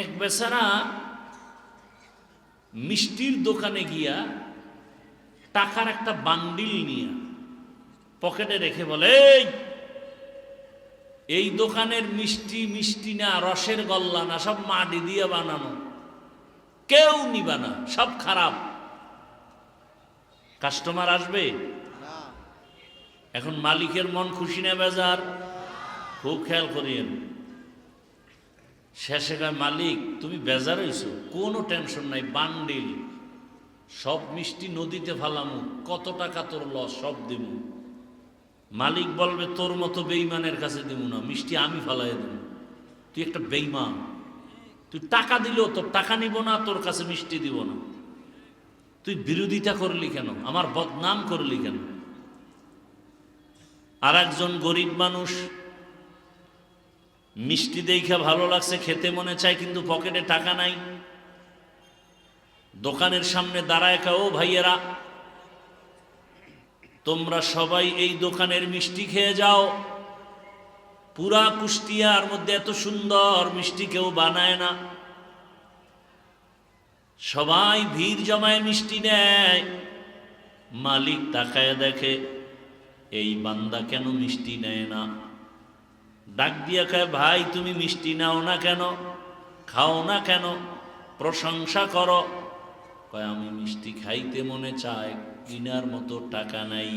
এক বেচারা মিষ্টির দোকানে গিয়া টাকার একটা বান্ডিল নিয়ে পকেটে রেখে বলে, এই দোকানের মিষ্টি মিষ্টি না, রসের গল্লা না, সব মাটি দিয়ে বানানো, কেউ নিবা না, সব খারাপ। কাস্টমার আসবে? এখন মালিকের মন খুশি না বেজার? খুব খেয়াল করিয়েন। শেষে কয়, মালিক তুমি বেজার হইছো? কোনো টেনশন নাই, বান্ডিল সব মিষ্টি নদীতে ফালামু, কত টাকা তোর লস, সব দিমু। মালিক বলবে, তোর মতো বেঈমানের কাছে দিব না, মিষ্টি আমি ফালাই দেব। তুই একটা বেঈমান, তুই টাকা দিলেও তোর টাকা নিব না, তোর কাছে মিষ্টি দিব না। তুই বিরোধিতা করলি কেন? আমার বদনাম করলি কেন? আর একজন গরিব মানুষ, মিষ্টি দেখে ভালো লাগছে, খেতে মনে চায়, কিন্তু পকেটে টাকা নাই। দোকানের সামনে দাঁড়ায়, ও ভাইয়েরা, তোমরা সবাই এই দোকানের মিষ্টি খেয়ে যাও। পুরা কুষ্টিয়ার মধ্যে এত সুন্দর মিষ্টি কেউ বানায় না। সবাই ভিড় জমায় মিষ্টি নেয়। মালিক তাকায় দেখে এই বান্দা কেন মিষ্টি নেয় না। ডাক দিয়া কয়, ভাই তুমি মিষ্টি নাও না কেন, খাও না কেন, প্রশংসা করো? কয়, আমি মিষ্টি খাইতে মনে চায়, কিনার মতো টাকা নাই।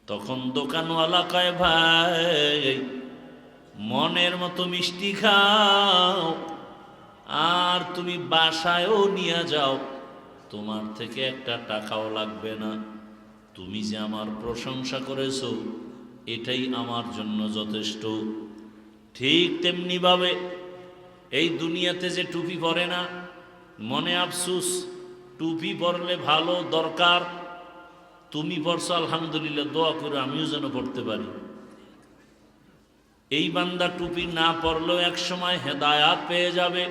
তখন দোকানওয়ালা কয়, ভাই মনের মতো মিষ্টি খাও, আর তুমি বাসায়ও নিয়ে যাও, তোমার থেকে একটা টাকাও লাগবে না। তুমি যে আমার প্রশংসা করেছো এটাই আমার জন্য যথেষ্ট। ঠিক তেমনিভাবে এই দুনিয়াতে যে টুপি পরে না, মনে আফসুস, টুপি পরলে ভালো, দরকার। তুমি পড়ছো আলহামদুলিল্লাহ, দোয়া করে আমিও যেন পড়তে পারি। এই বান্দা টুপি না পরলেও এক সময় হেদায়াত পেয়ে যাবে,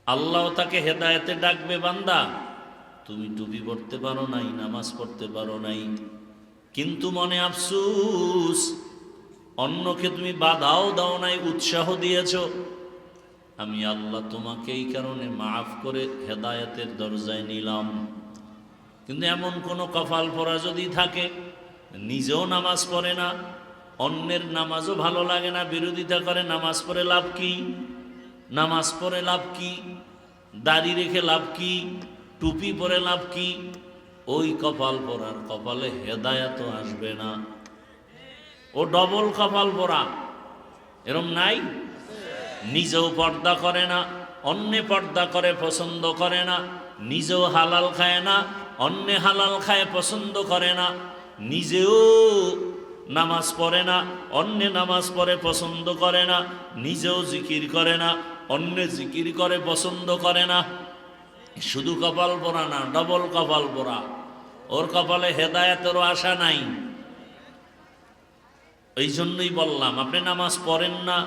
আল্লাহ তাকে হেদায়েতে ডাকবে, বান্দা তুমি টুপি পড়তে পারো নাই, নামাজ পড়তে পারো নাই, কিন্তু মনে আফসুস অন্যকে তুমি বাধাও দাও নাই, উৎসাহ দিয়েছ। আমি আল্লাহ তোমাকে এই কারণে মাফ করে হেদায়েতের দরজায় নিলাম। কিন্তু এমন কোনো কপাল পরা যদি থাকে, নিজেও নামাজ পড়ে না, অন্যের নামাজও ভালো লাগে না, বিরোধিতা করে, নামাজ পড়ে লাভ কি? নামাজ পড়ে লাভ কি? দাড়ি রেখে লাভ কি? টুপি পরে লাভ কি? ওই কপাল পরার কপালে হেদায়েত আসবে না, ও ডবল কপাল পরা। এরম নাই? নিজেও পর্দা করে না, অন্যে পর্দা করে পছন্দ করে না, নিজেও হালাল খায় না, অন্যে হালাল খায় পছন্দ করে না, নিজেও নামাজ পড়ে না, অন্যে নামাজ পড়ে পছন্দ করে না, নিজেও জিকির করে না, অন্যে জিকির করে পছন্দ করে না। শুধু কপাল পরা না, ডবল কপাল পরা। ওর কপালে হেদায়েতেরও আশা নাই। এই জন্যই বললাম, আপনি নামাজ পড়েন না,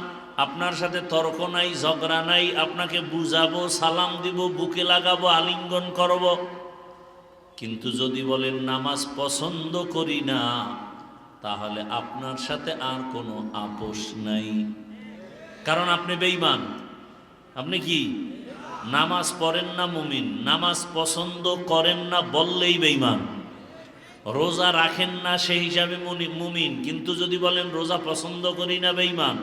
আপনার সাথে তর্ক নাই, ঝগড়া নাই, আপনাকে বুঝাবো, সালাম দিব, বুকে লাগাবো, আলিঙ্গন করব, কিন্তু যদি বলেন নামাজ পছন্দ করি না, তাহলে আপনার সাথে আর কোনো আপোষ নাই, কারণ আপনি বেঈমান। আপনি কি নামাজ পড়েন না মুমিন, নামাজ পছন্দ করেন না বললেই বেঈমান। রোজা রাখেন না সেই হিসাবে মুমিন, কিন্তু যদি বলেন রোজা পছন্দ করি না, বেঈমান।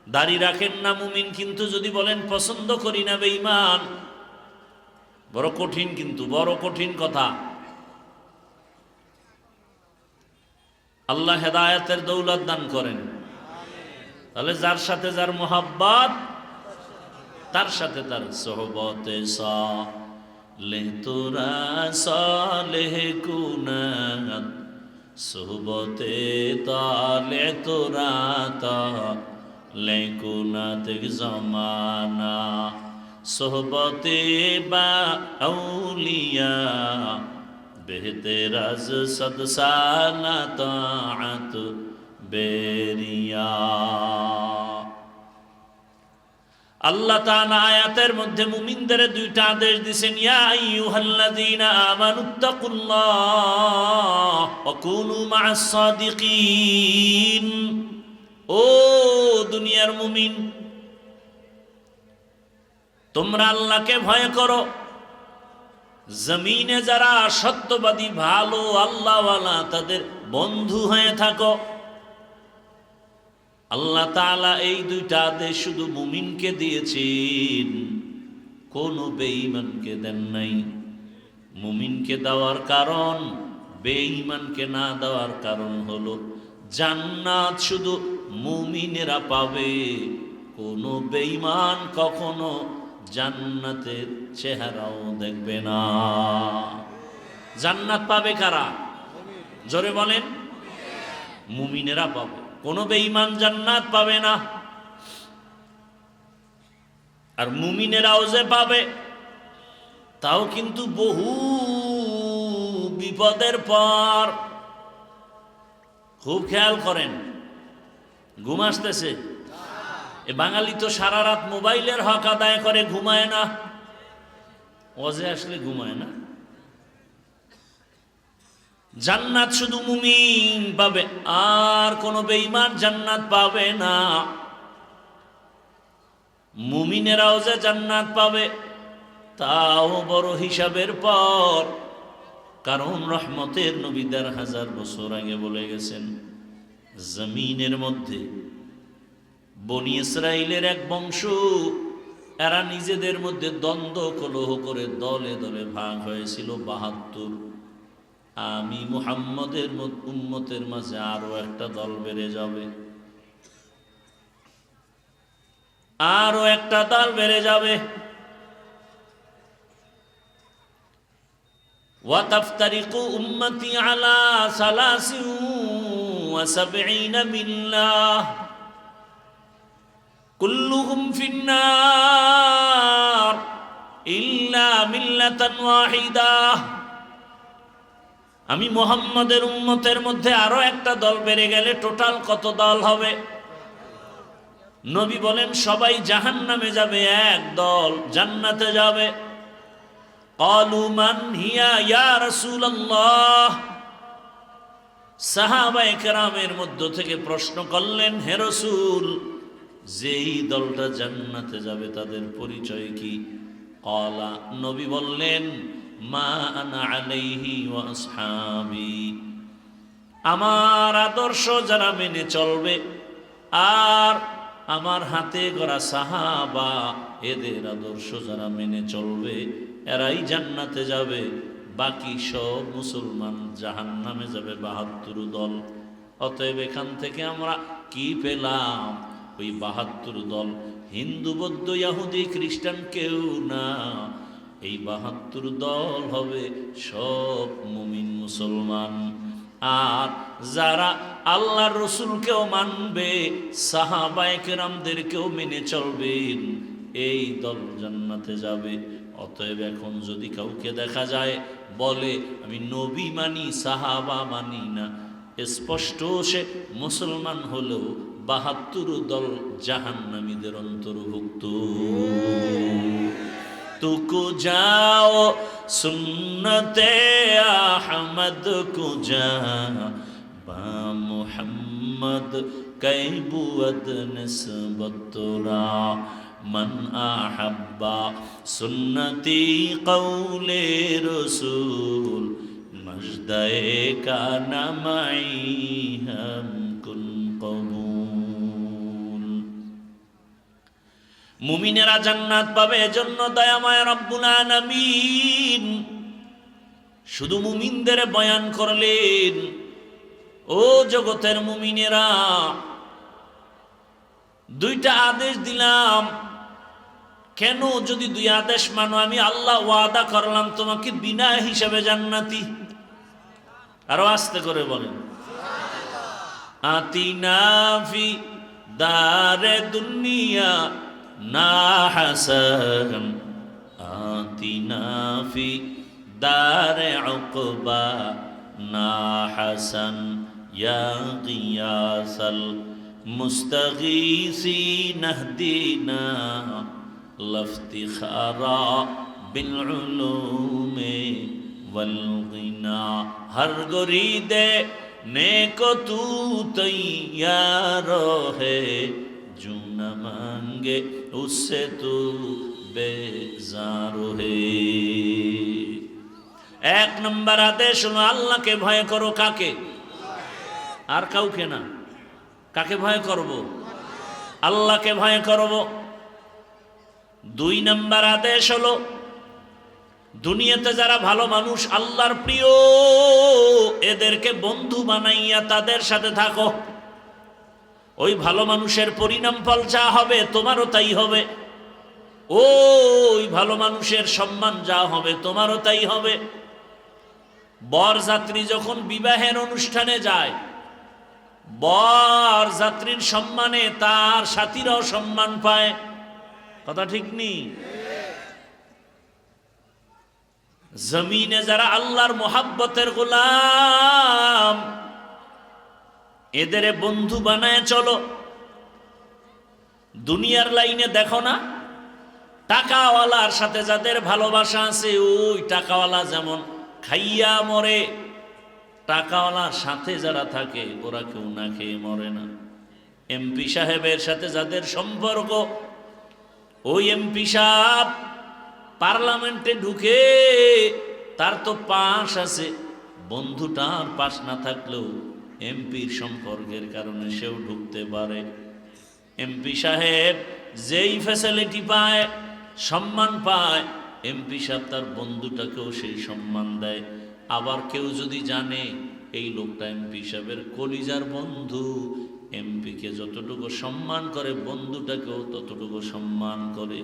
দাড়ি রাখেন না মুমিন, কিন্তু যদি বলেন পছন্দ করি না, বেঈমান। বড় কঠিন, কিন্তু বড় কঠিন কথা। আল্লাহ হেদায়েতের দৌলত দান করেন। তাহলে যার সাথে যার মোহাব্বত, তার সাথে তার সোহবতে সালেহ তোরা সালেহ কুনাত, সোহবতে তালে তোরা তালে কুনাত জমানা, সোহবতে বা আউলিয়া বেহতেরাজ সদসালা তাআত বেরিয়া। আল্লাহ তাআলা আয়াতের মধ্যে মুমিনদের দুইটা আদেশ দিয়েছেন, ইয়া আইয়ুহাল্লাযীনা আমানুত্তাকুল্লাহ ওয়া কুনু মা'আস সাদিকিন। ও দুনিয়ার মুমিন, তোমরা আল্লাহকে ভয় করো, জমিনে যারা সত্যবাদী, ভালো আল্লাহওয়ালা, তাদের বন্ধু হয়ে থাকো। আল্লাহ তাআলা এই দুইটা আদেশ শুধু মুমিনকে দিয়েছেন, কোনো বেঈমানকে দেন নাই। মুমিনকে দেওয়ার কারণ, বেঈমানকে না দেওয়ার কারণ হলো জান্নাত শুধু মুমিনেরা পাবে, কোনো বেঈমান কখনো জান্নাতের চেহারাও দেখবে না। জান্নাত পাবে কারা? জোরে বলেন। মুমিনেরা পাবে, কোনো বেঈমান জান্নাত পাবে না। আর মুমিনেরাও যে পাবে, তাও কিন্তু বহু বিপদের পর। খুব খেয়াল করেন, ঘুম আসতেছে? এ বাঙালি তো সারা রাত মোবাইলের হক আদায় করে, ঘুমায় না। ওয়াজে আসলে ঘুমায় না। জান্নাত শুধু মুমিন পাবে, আর কোনো বেঈমান জান্নাত পাবে না। মুমিনেরাও যে জান্নাত পাবে, তাও বড় হিসাবের পর, কারণ রহমতের নবী ১,৫০০ বছর আগে বলে গেছেন, জমিনের মধ্যে বনি ইসরাইলের এক বংশ, এরা নিজেদের মধ্যে দ্বন্দ্ব কলহ করে দলে দলে ভাগ হয়েছিল ৭২। আমি মুহাম্মদের উম্মতের মাঝে আরো একটা দল বেড়ে যাবে, আরো একটা দল বেড়ে যাবে। ওয়াতাফতারিকু উম্মতি আলা 73 মিল্লাহ কুল্লুহুম ফিন্নার ইল্লা মিল্লাতান ওয়াহিদাহ। আমি মুহাম্মদের উম্মতের মধ্যে আরো একটা দল বেড়ে গেলে টোটাল কত দল হবে? নবী বলেন সবাই জাহান্নামে যাবে, এক দল জান্নাতে যাবে। ক্বালু মান হিয়া ইয়া রাসূলুল্লাহ। সাহাবায়ে কেরামের মধ্য থেকে প্রশ্ন করলেন, হে রাসূল, যেই দলটা জান্নাতে যাবে তাদের পরিচয় কি? ক্বালা, নবী বললেন, মা আনা আলাইহি ওয়া আসহাবি। আমার আদর্শ যারা মেনে চলবে আর আমার হাতে গড়া সাহাবা এদের আদর্শ যারা মেনে চলবে এরাই জান্নাতে যাবে। বাকি সব মুসলমান জাহান্নামে যাবে, ৭২ দল। অতএব এখান থেকে আমরা কি পেলাম? ওই ৭২ দল হিন্দু, বৌদ্ধ, ইহুদি, খ্রিস্টান কেউ না। এই ৭২ দল হবে সব মুমিন মুসলমান। আর যারা আল্লাহর রসুলকেও মানবে, সাহাবায়ে কেরামদেরকেও মেনে চলবেন, এই দল জান্নাতে যাবে। অতএব এখন যদি কাউকে দেখা যায় বলে আমি নবী মানি, সাহাবা মানি না, স্পষ্ট সে মুসলমান হলেও ৭২ দল জাহান্নামীদের অন্তর্ভুক্ত। तुको जाओ सुन्नते अहमद को जा बा मुहम्मद कैबुअद निस्बतुरा मन अहब्बा सुन्नती कौले रसूल मजदे का नमाई हम कुन कबूल। মুমিনেরা জান্নাত পাবে, এজন্য দয়াময় রব্বুল আলামিন শুধু মুমিনদের বয়ান করলেন। ও জগতের মুমিনেরা, দুইটা আদেশ দিলাম। কেন? যদি দুই আদেশ মানো, আমি আল্লাহ ওয়াদা করলাম তোমাকে বিনা হিসাবে জান্নাতি। আরো আস্তে করে বলেন, আতিনা ফি দারে দুনিয়া না হাসান আতিনা ফি দারে উকবা না হাসান ইয়া গিয়াসাল মুস্তাগীসিন ইহদিনা লফতিখারা বিল উলুমে ওয়াল গিনা। হর গরিদে নেকো তু তৈয়ার হে जो न मांगे उससे तू बेजार है। एक नंबर आदेश हलो আল্লাহকে ভয় করো। কাকে? আর কাউকে না। কাকে ভয় করব? আল্লাহকে ভয় করব। দুই নম্বর আদেশ হলো দুনিয়াতে যারা ভালো মানুষ, আল্লাহর প্রিয়, এদেরকে বন্ধু বানাইয়া তাদের সাথে থাকো। ওই ভালো মানুষের পরিণাম ফল যা হবে তোমারও তাই হবে। ওই ভালো মানুষের সম্মান যা হবে তোমারও তাই হবে। বরযাত্রী যখন বিবাহের অনুষ্ঠানে যায়, বরযাত্রীর সম্মানে তার সাথীরাও সম্মান পায়। কথা ঠিক নেই? জমিনে যারা আল্লাহর মোহাব্বতের গোলাম, এদের বন্ধু বানায় চলো। দুনিয়ার লাইনে দেখো না, টাকাওয়ালার সাথে যাদের ভালোবাসা আছে, ওই টাকাওয়ালা যেমন খাইয়া মরে, টাকাওয়ালার সাথে যারা থাকে ওরা কেউ না খেয়ে মরে না। এমপি সাহেবের সাথে যাদের সম্পর্ক, ওই এমপি সাহেব পার্লামেন্টে ঢুকে তার তো পাশ আছে, বন্ধুটার পাশ না থাকলেও এমপির সম্পর্কের কারণে সেও ঢুকতে পারে। এমপি সাহেব যেই ফ্যাসিলিটি পায়, সম্মান পায়, এমপি সাহেব তার বন্ধুটাকেও সেই সম্মান দেয়। আবার কেউ যদি জানে এই লোকটা এমপি সাহেবের কলিজার বন্ধু, এমপিকে যতটুকু সম্মান করে বন্ধুটাকেও ততটুকু সম্মান করে।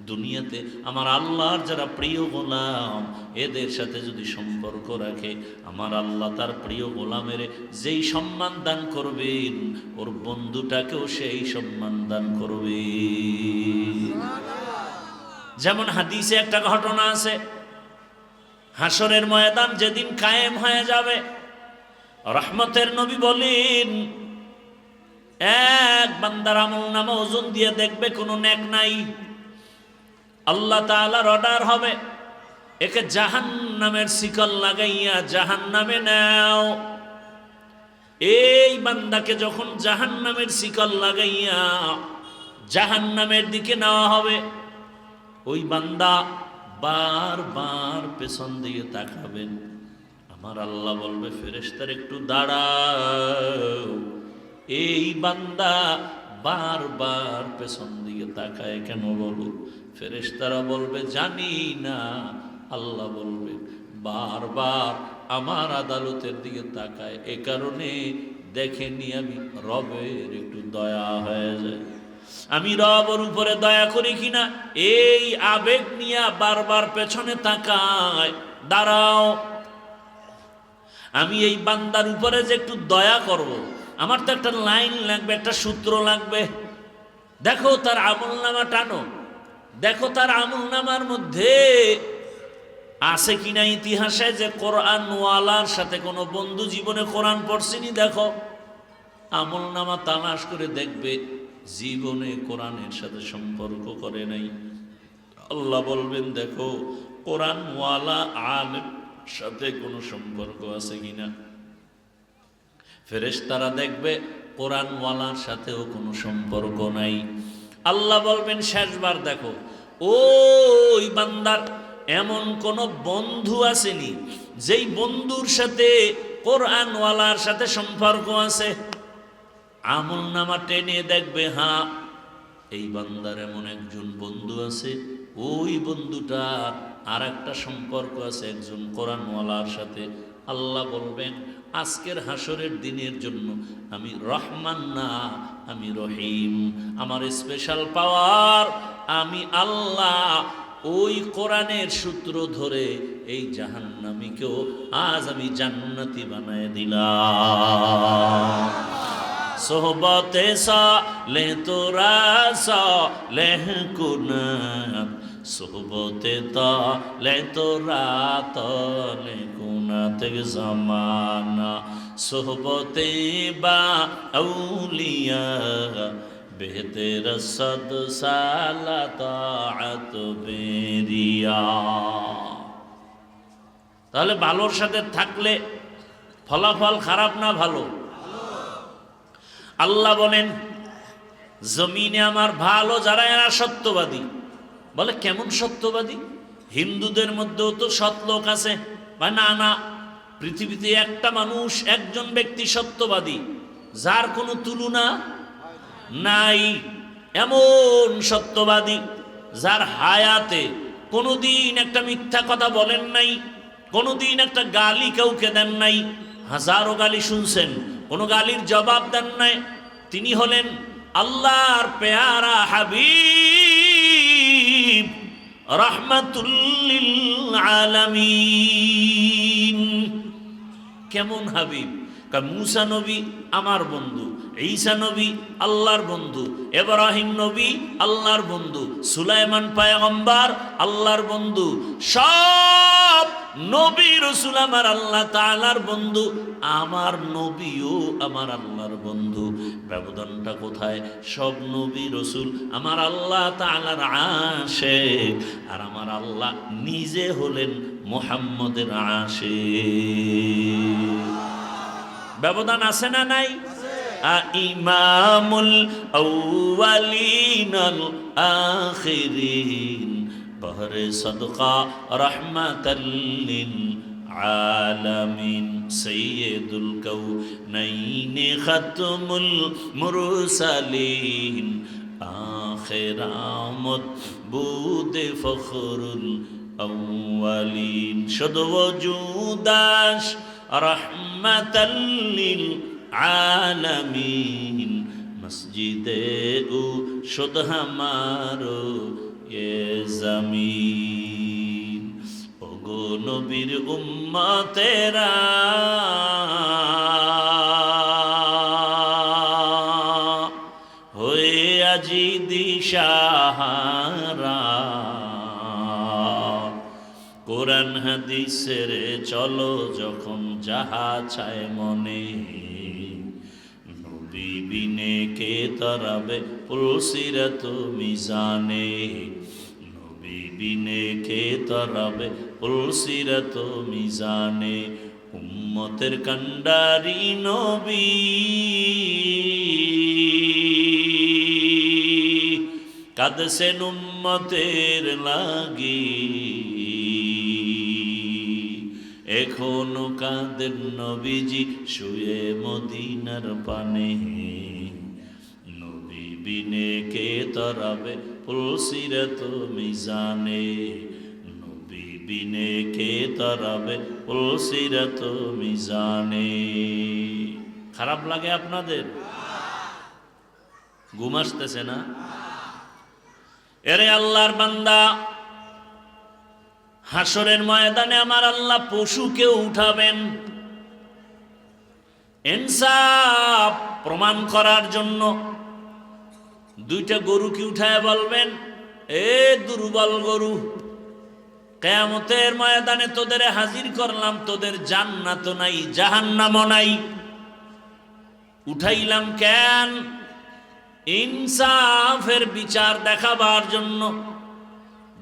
দুনিয়াতে আমার আল্লাহর যারা প্রিয় গোলাম এদের সাথে যদি সম্পর্ক রাখে, আমার আল্লাহ তার প্রিয় গোলামের যেই সম্মান দান করবেন ওর বন্ধুটাকেও সেই সম্মান দান করবে। যেমন হাদিসে একটা ঘটনা আছে, হাসরের ময়দান যেদিন কায়েম হয়ে যাবে, রহমতের নবী বলেন এক বান্দার আমলনামা ওজন দিয়ে দেখবে কোনো নেক নাই। আল্লাহ তাআলার অর্ডার হবে, একে জাহান্নামের শিকল লাগাইয়া জাহান্নামে নাও। এই বান্দাকে যখন জাহান্নামের শিকল লাগাইয়া জাহান্নামের দিকে নেওয়া হবে, ওই বান্দা বারবার পেছন দিকে তাকাবেন। আমার আল্লাহ বলবে ফেরেশতার একটু দাঁড়াও। এই বান্দা বারবার পেছন দিকে তাকায় কেন বলো? ফেরেশতারা বলবে জানি না। আল্লাহ বলবে বারবার আমার আদালতের দিকে তাকায়, এ কারণে দেখেনি আমি রবের একটু দয়া হয়ে যায়। আমি রবের উপরে দয়া করি কিনা এই আবেগ নিয়ে বারবার পেছনে তাকায়। দাঁড়াও, আমি এই বান্দার উপরে যে একটু দয়া করব, আমার তো একটা লাইন লাগবে, একটা সূত্র লাগবে। দেখো তার আমলনামা টানো, দেখো তার আমলনামার মধ্যে আছে কিনা ইতিহাসে যে কোরআনওয়ালার সাথে কোনো বন্ধু জীবনে কোরআন পড়ছেনি। দেখো আমলনামা তালাশ করে দেখবে জীবনে কোরআনের সাথে সম্পর্ক করে নাই। আল্লাহ বলবেন দেখো কোরআনওয়ালা আলেম সাথে কোনো সম্পর্ক আছে কিনা। ফেরেশতারা দেখবে কোরআনওয়ালার সাথেও কোনো সম্পর্ক নাই। আল্লাহ বলবেন শেষবার দেখো ওই বান্দার এমন কোন বন্ধু আসেনি যেই বন্ধুর সাথে কোরআনওয়ালার সাথে সম্পর্ক আছে। আমলনামা টেনে দেখবে হ্যাঁ এই বান্দার এমন একজন বন্ধু আছে, ওই বন্ধুটার আর একটা সম্পর্ক আছে একজন কোরআনওয়ালার সাথে। আল্লাহ বলবেন আজকের হাসরের দিনের জন্য আমি রহমান না, আমি রহিম। আমার স্পেশাল পাওয়ার, আমি আল্লাহ ওই কোরআনের সূত্র ধরে এই জাহান্নামীকেও আজ আমি জান্নাতি বানায় দিলাম। সোহবতে সালে তোরা সালেহ কুনাত, সোহবতে তালে তোরা তালে কুনাত জামানা, সোহবতে বা আউলিয়া বেহতের সদ সালা তাআত বেরিয়া। তাহলে ভালোর সাথে থাকলে ফলাফল খারাপ না ভালো? আল্লাহ বলেন জমিনে আমার ভালো যারা এরা সত্যবাদী। বলে কেমন সত্যবাদী? হিন্দুদের মধ্যেও তো সৎ লোক আছে। না না, পৃথিবীতে একটা মানুষ, একজন ব্যক্তি সত্যবাদী যার কোনো তুলনা নাই। এমন সত্যবাদী যার হায়াতে কোনোদিন একটা মিথ্যা কথা বলেন নাই, কোনোদিন একটা গালি কাউকে দেন নাই। হাজারো গালি শুনছেন, কোনো গালির জবাব দেন নাই। তিনি হলেন আল্লাহর পেয়ারা হাবিব রাহমাতুল লিল আলামিন। কেমন হাবিব? মুসা নবী আমার বন্ধু, ঈসা নবী আল্লাহর বন্ধু, ইব্রাহিম নবী আল্লাহর বন্ধু, সুলাইমান পয়গম্বর আল্লাহর বন্ধু। সব নবী রাসূল আমার আল্লাহ তাআলার বন্ধু, আমার নবীও আমার আল্লাহর বন্ধু। ব্যবধানটা কোথায়? সব নবী রাসূল আমার আল্লাহ তাআলার আশিক, আর আমার আল্লাহ নিজে হলেন মুহাম্মদের আশিক। ব্যবধান আছে না নাই? ইমামুল আউয়ালিন আল আখিরিন বহরে সদকা রাহমাতাল লিল আলামিন সাইয়্যিদুল কাউনাইন খাতমুল মুরসালিন আখির আমদ বুদে ফখরুল আউয়ালিন শুধু ওজুদাস রাহমাতাল লিল আলামিন মসজিদে উ শুদ হামারো এ জমিন। ওগো নবীর উম্মতেরা হয়ে আজি দিশাহারা, কোরআন হাদিসের চলো যখন যাহা চায় মনে, নবী বিনে কে তরাবে পুলসিরাত মিজানে, নবী বিনে কে তরাবে পুলসিরাত মিজানে। উম্মতের কান্ডারি নবী কাঁদছেন উম্মতের লাগি, এখনো কাঁদেন নবীজি শুয়ে মদিনার পানে, নবী বিনে কে তরাবে পুলসিরাত মিজানে, নবী বিনে কে তরাবে পুলসিরাত মিজানে। খারাপ লাগে আপনাদের? ঘুম আসতেছে না? এরে আল্লাহর বান্দা, হাসরের ময়দানে আমার আল্লাহ পশুকে উঠাবেন ইনসাফ প্রমাণ করার জন্য। দুইটা গরুকে উঠায় বলবেন, এ দুর্বল গরু, কিয়ামতের ময়দানে তোদের হাজির করলাম, তোদের জান্নাত নাই জাহান্নামও নাই, উঠাইলাম কেন? ইনসাফের বিচার দেখাবার জন্য।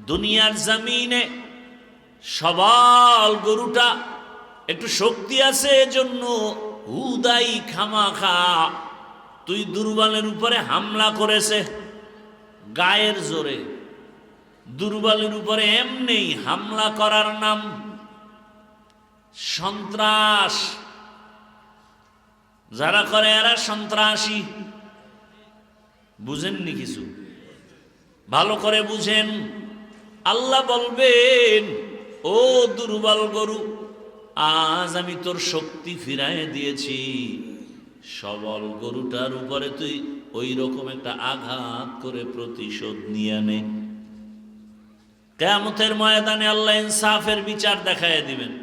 দুনিয়ার জমিনে সবল গরুটা একটু শক্তি আছে এজন্য হুদাই খামাখা তুই দুর্বলের উপরে হামলা করেছে গায়ের জোরে। দুর্বলের উপরে এমনি হামলা করার নাম সন্ত্রাস। যারা করে এরা সন্ত্রাসী। বুঝেননি কিছু? ভালো করে বুঝেন। আল্লাহ বলবেন, ও দুর্বল গরু, আজ আমি তোর শক্তি ফিরায় দিয়েছি, সবল গরুটার উপরে তুই ওই রকম একটা আঘাত করে প্রতিশোধ নিয়ে নে। কিয়ামতের ময়দানে আল্লাহ ইনসাফের বিচার দেখায় দিবেন।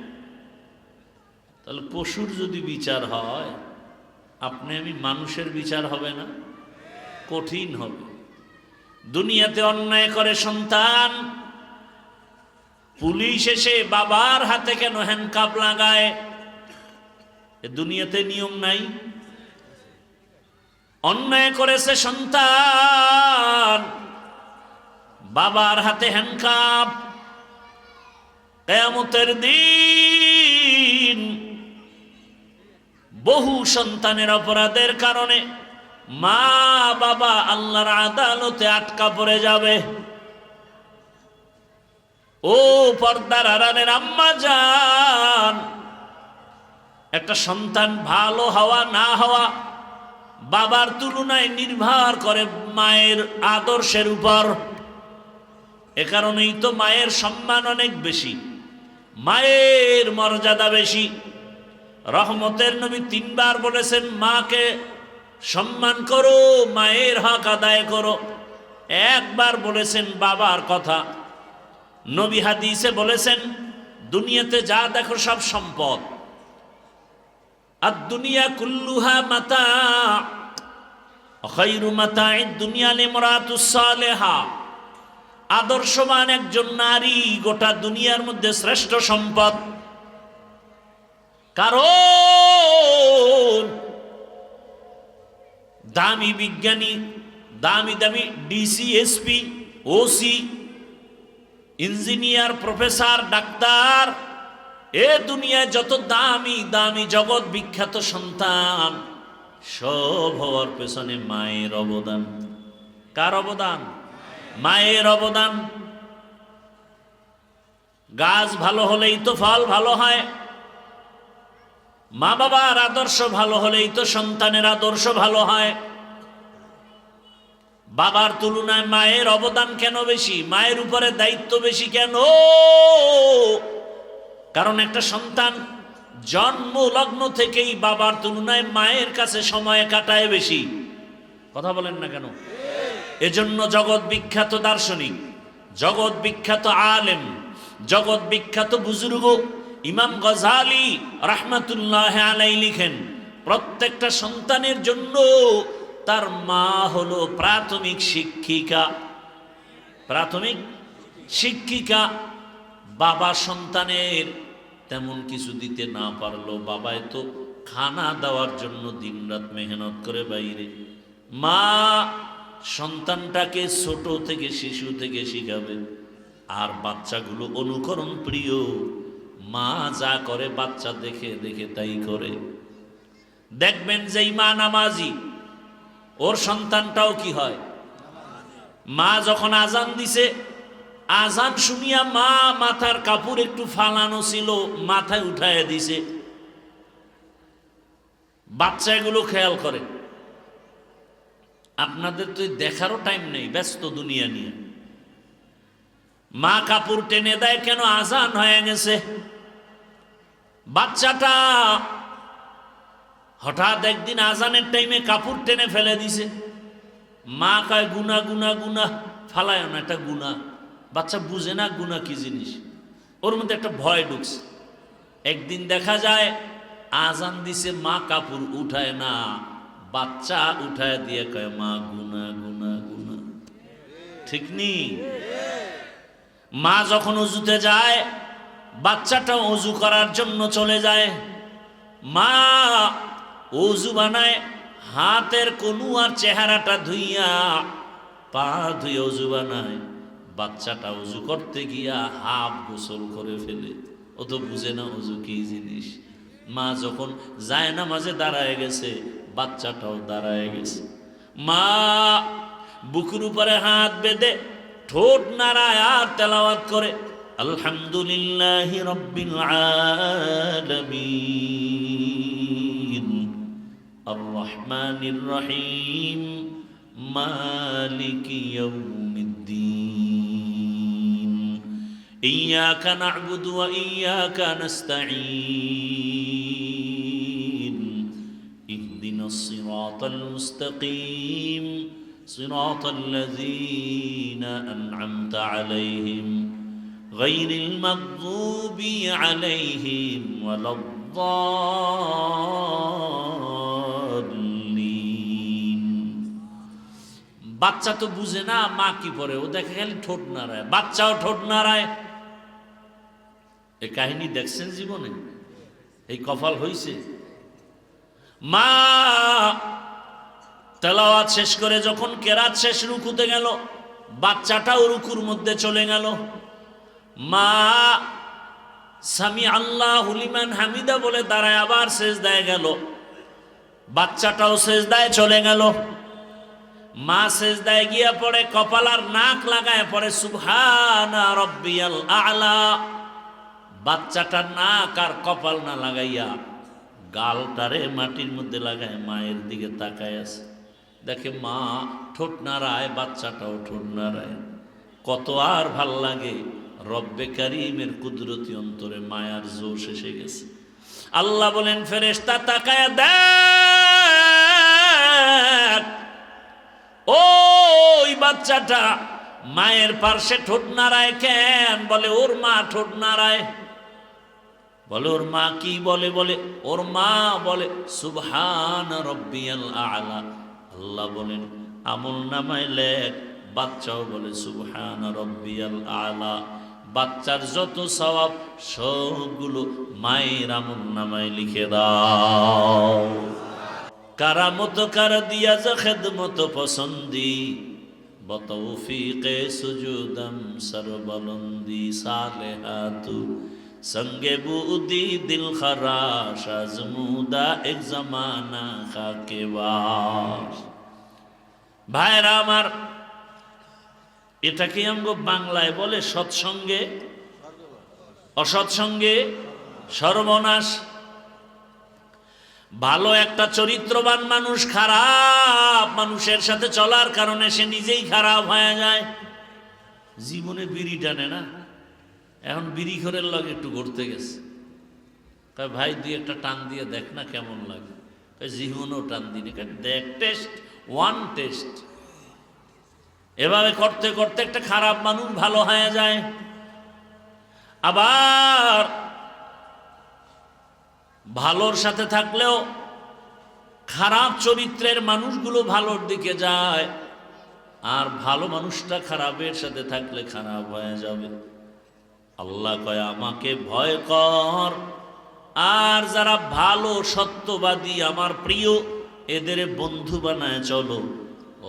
তাহলে পশুর যদি বিচার হয়, আপনি আমি মানুষের বিচার হবে না? কঠিন হবে। দুনিয়াতে অন্যায় করে সন্তান, পুলিশ এসে বাবার হাতে কেন হ্যান্ডকাপ লাগায়? এ দুনিয়াতে নিয়ম নাই? অন্যায় করেছে সন্তান, বাবার হাতে হ্যান্ডকাপ। কিয়ামতের দিন বহু সন্তানের অপরাধের কারণে মা বাবা আল্লাহর আদালতে আটকা পড়ে যাবে। ও পর্দার আড়ালের আম্মা জান, একটা সন্তান ভালো হওয়া না হওয়া বাবার তুলনায় নির্ভর করে মায়ের আদর্শের উপর। এ কারণেই তো মায়ের সম্মান অনেক বেশি, মায়ের মর্যাদা বেশি। রহমতের নবী 3 বার বলেছেন, মাকে সম্মান করো, মায়ের হক আদায় করো। একবার বলেছেন বাবার কথা। নবী হাদিসে বলেছেন, দুনিয়াতে যা দেখো সব সম্পদ। আর দুনিয়া কুল্লুহা মাতা, খায়রু মাতা'আদ দুনিয়া লিমরাতুস সালিহা। আদর্শবান একজন নারী গোটা দুনিয়ার মধ্যে শ্রেষ্ঠ সম্পদ। কারণ দামি বিজ্ঞানী, দামি দামি DC, SP, OC, engineer, professor, ডাক্তার, এ দুনিয়ায় যত দামি দামি জগৎ বিখ্যাত সন্তান, সব হওয়ার পেছনে মায়ের অবদান। কার অবদান? মায়ের অবদান। গাছ ভালো হলেই তো ফল ভালো হয়, মা বাবার আদর্শ ভালো হলেই তো সন্তানের আদর্শ ভালো হয়। বাবার তুলনায় মায়ের অবদান কেন বেশি? মায়ের উপরে দায়িত্ব বেশি কেন? কারণ একটা সন্তান জন্ম লগ্ন থেকেই বাবার তুলনায় মায়ের কাছে সময় কাটায় বেশি। কথা বলেন না কেন? এজন্য জগৎ বিখ্যাত দার্শনিক, জগৎ বিখ্যাত আলেম, জগৎ বিখ্যাত বুজুর্গ ইমাম গজালি রাহমাতুল্লাহ আলাইহি লিখেন, প্রত্যেকটা সন্তানের জন্য তার মা হলো প্রাথমিক শিক্ষিকা। প্রাথমিক শিক্ষিকা। বাবা সন্তানের তেমন কিছু দিতে না পারলো, বাবায় তো খানা দেওয়ার জন্য দিনরাত মেহনত করে বাইরে, মা সন্তানটাকে ছোট থেকে, শিশু থেকে শিখাবে। আর বাচ্চাগুলো অনুকরণ প্রিয়, মা যা করে বাচ্চা দেখে দেখে তাই করে। দেখবেন যেই মা নামাজি, ওর সন্তানটাও কি হয়? মা যখন আজান দিছে, আজান শুনিয়া মা মাথার কাপড় একটু ফালানো ছিল, মাথায় উঠায় দিছে। বাচ্চা এগুলো খেয়াল করে। আপনাদের তো দেখারও টাইম নেই, ব্যস্ত দুনিয়া নিয়ে। মা কাপড় টেনে দেয়, কেন? আজান হয়ে গেছে। বাচ্চাটা হঠাৎ একদিন আজানের টাইমে কাপড় টেনে ফেলে দিছে। মা কয় গুনা গুনা গুনা, ফালায় না, এটা গুনা। বাচ্চা বুঝে না গুনা কি জিনিস, ওর মধ্যে একটা ভয় ঢুকছে। একদিন দেখা যায় আজান দিছে, মা কাপড় উঠায় না, বাচ্চা উঠায় দিয়ে কয় মা গুনা গুনা গুনা। ঠিক নি? মা যখন অজুতে যায়, বাচ্চাটা অজু করার জন্য চলে যায়। মা অজু বানায়, হাতের কনু আর চেহারাটা ধুইয়া, পা ধুয়ে অজু বানায়। বাচ্চাটা অজু করতে গিয়া হাফ গোসল করে ফেলে। ও তো বুঝে না অজু কি জিনিস। মা যখন যায় না মাঝে দাঁড়ায় গেছে, বাচ্চাটাও দাঁড়ায় গেছে। মা বুকের উপরে হাত বেঁধে ঠোঁট নাড়ায় আর তেলাওয়াত করে, আলহামদুলিল্লাহি রাব্বিল আলামিন আর রহমানির রহিম মালিকি ইয়াউমিদ্দিন ইয়্যাকা না'বুদু ওয়া ইয়্যাকা নাস্তাঈন ইহদিনাস সিরাতাল মুস্তাকিম সিরাতাল লাযীনা আন'আমতা আলাইহিম গায়রিল মাগযুবি আলাইহিম ওয়ালাদ-দাল্লিন। বাচ্চা তো বুঝে না মা কি পড়ে, ও দেখে খালি ঠোঁট নাড়ায়, বাচ্চাও ঠোঁট নাড়ায়। এই কাহিনী দেখছেন জীবনে? এই কপাল হইছে? মা তেলাওয়াত শেষ করে যখন কেরাত শেষ, রুকুতে গেল, বাচ্চাটাও রুকুর মধ্যে চলে গেল। মা সামি আল্লাহু লিমান হামিদা বলে দাঁড়ায় আবার সেজদায় গেল, বাচ্চাটাও সেজদায় চলে গেল। মা সেজদায় গিয়া পড়ে, কপাল আর নাক লাগায় পড়ে সুবহানা রাব্বিয়াল আ'লা। বাচ্চাটা নাক আর কপাল না লাগাইয়া গালটারে মাটির মধ্যে লাগায় মায়ের দিকে তাকায় আছে। দেখে মা ঠোঁট নাড়ায়, বাচ্চাটাও ঠোঁট নাড়ায়। কত আর ভাল লাগে! রব্বে কারীমের কুদরতি অন্তরে মায়ার জোশ এসে গেছে। আল্লাহ বলেন, ফেরেশতা তাকায় দেখ, ওই বাচ্চাটা মায়ের পার্শ্বে ঠোঁট নাড়ায় কেন? বলে ওর মা ঠোঁট নাড়ায়। বলে ওর মা কি বলে? বলে ওর মা বলে সুবহানা রাব্বিয়াল আ'লা। আল্লাহ বলেন, আমল নামায় লেখ। বাচ্চাও বলে সুবহানা রাব্বিয়াল আ'লা। বাচ্চার যত সওয়াব সবগুলো মায়ের আমল নামায় লিখে দাও। কারামত কার দিয়া যা খেদমত পছন্দি, বতৌফিকে সুজুদম সরবলন্দি সালেহাতু সঙ্গে বুদি দিল খরাশ আজমুদা এক জমানা খাকে বাস। ভাইরা আমার, এটাকে আমগো বাংলায় বলে সৎসঙ্গে অসৎসঙ্গে সর্বনাশ। ভালো একটা চরিত্রবান মানুষ খারাপ মানুষের সাথে চলার কারণে সে নিজেই খারাপ হয়ে যায়। জীবনে বিড়ি টানে না, এখন বিড়ি ঘরের লগে একটু ঘুরতে গেছে, ভাই দুই একটা টান দিয়ে দেখ না কেমন লাগে। জীবনেও টান দিনে দেখ, টেস্ট ওয়ান টেস্ট। এভাবে করতে করতে একটা খারাপ মানুষ ভালো হয়ে যায়, আবার ভালোর সাথে থাকলেও খারাপ চরিত্রের মানুষগুলো ভালোর দিকে যায়, আর ভালো মানুষটা খারাপের সাথে থাকলে খারাপ হয়ে যাবে। আল্লাহ কয় আমাকে ভয় কর, আর যারা ভালো সত্যবাদী আমার প্রিয় এদের বন্ধু বানায় চলো,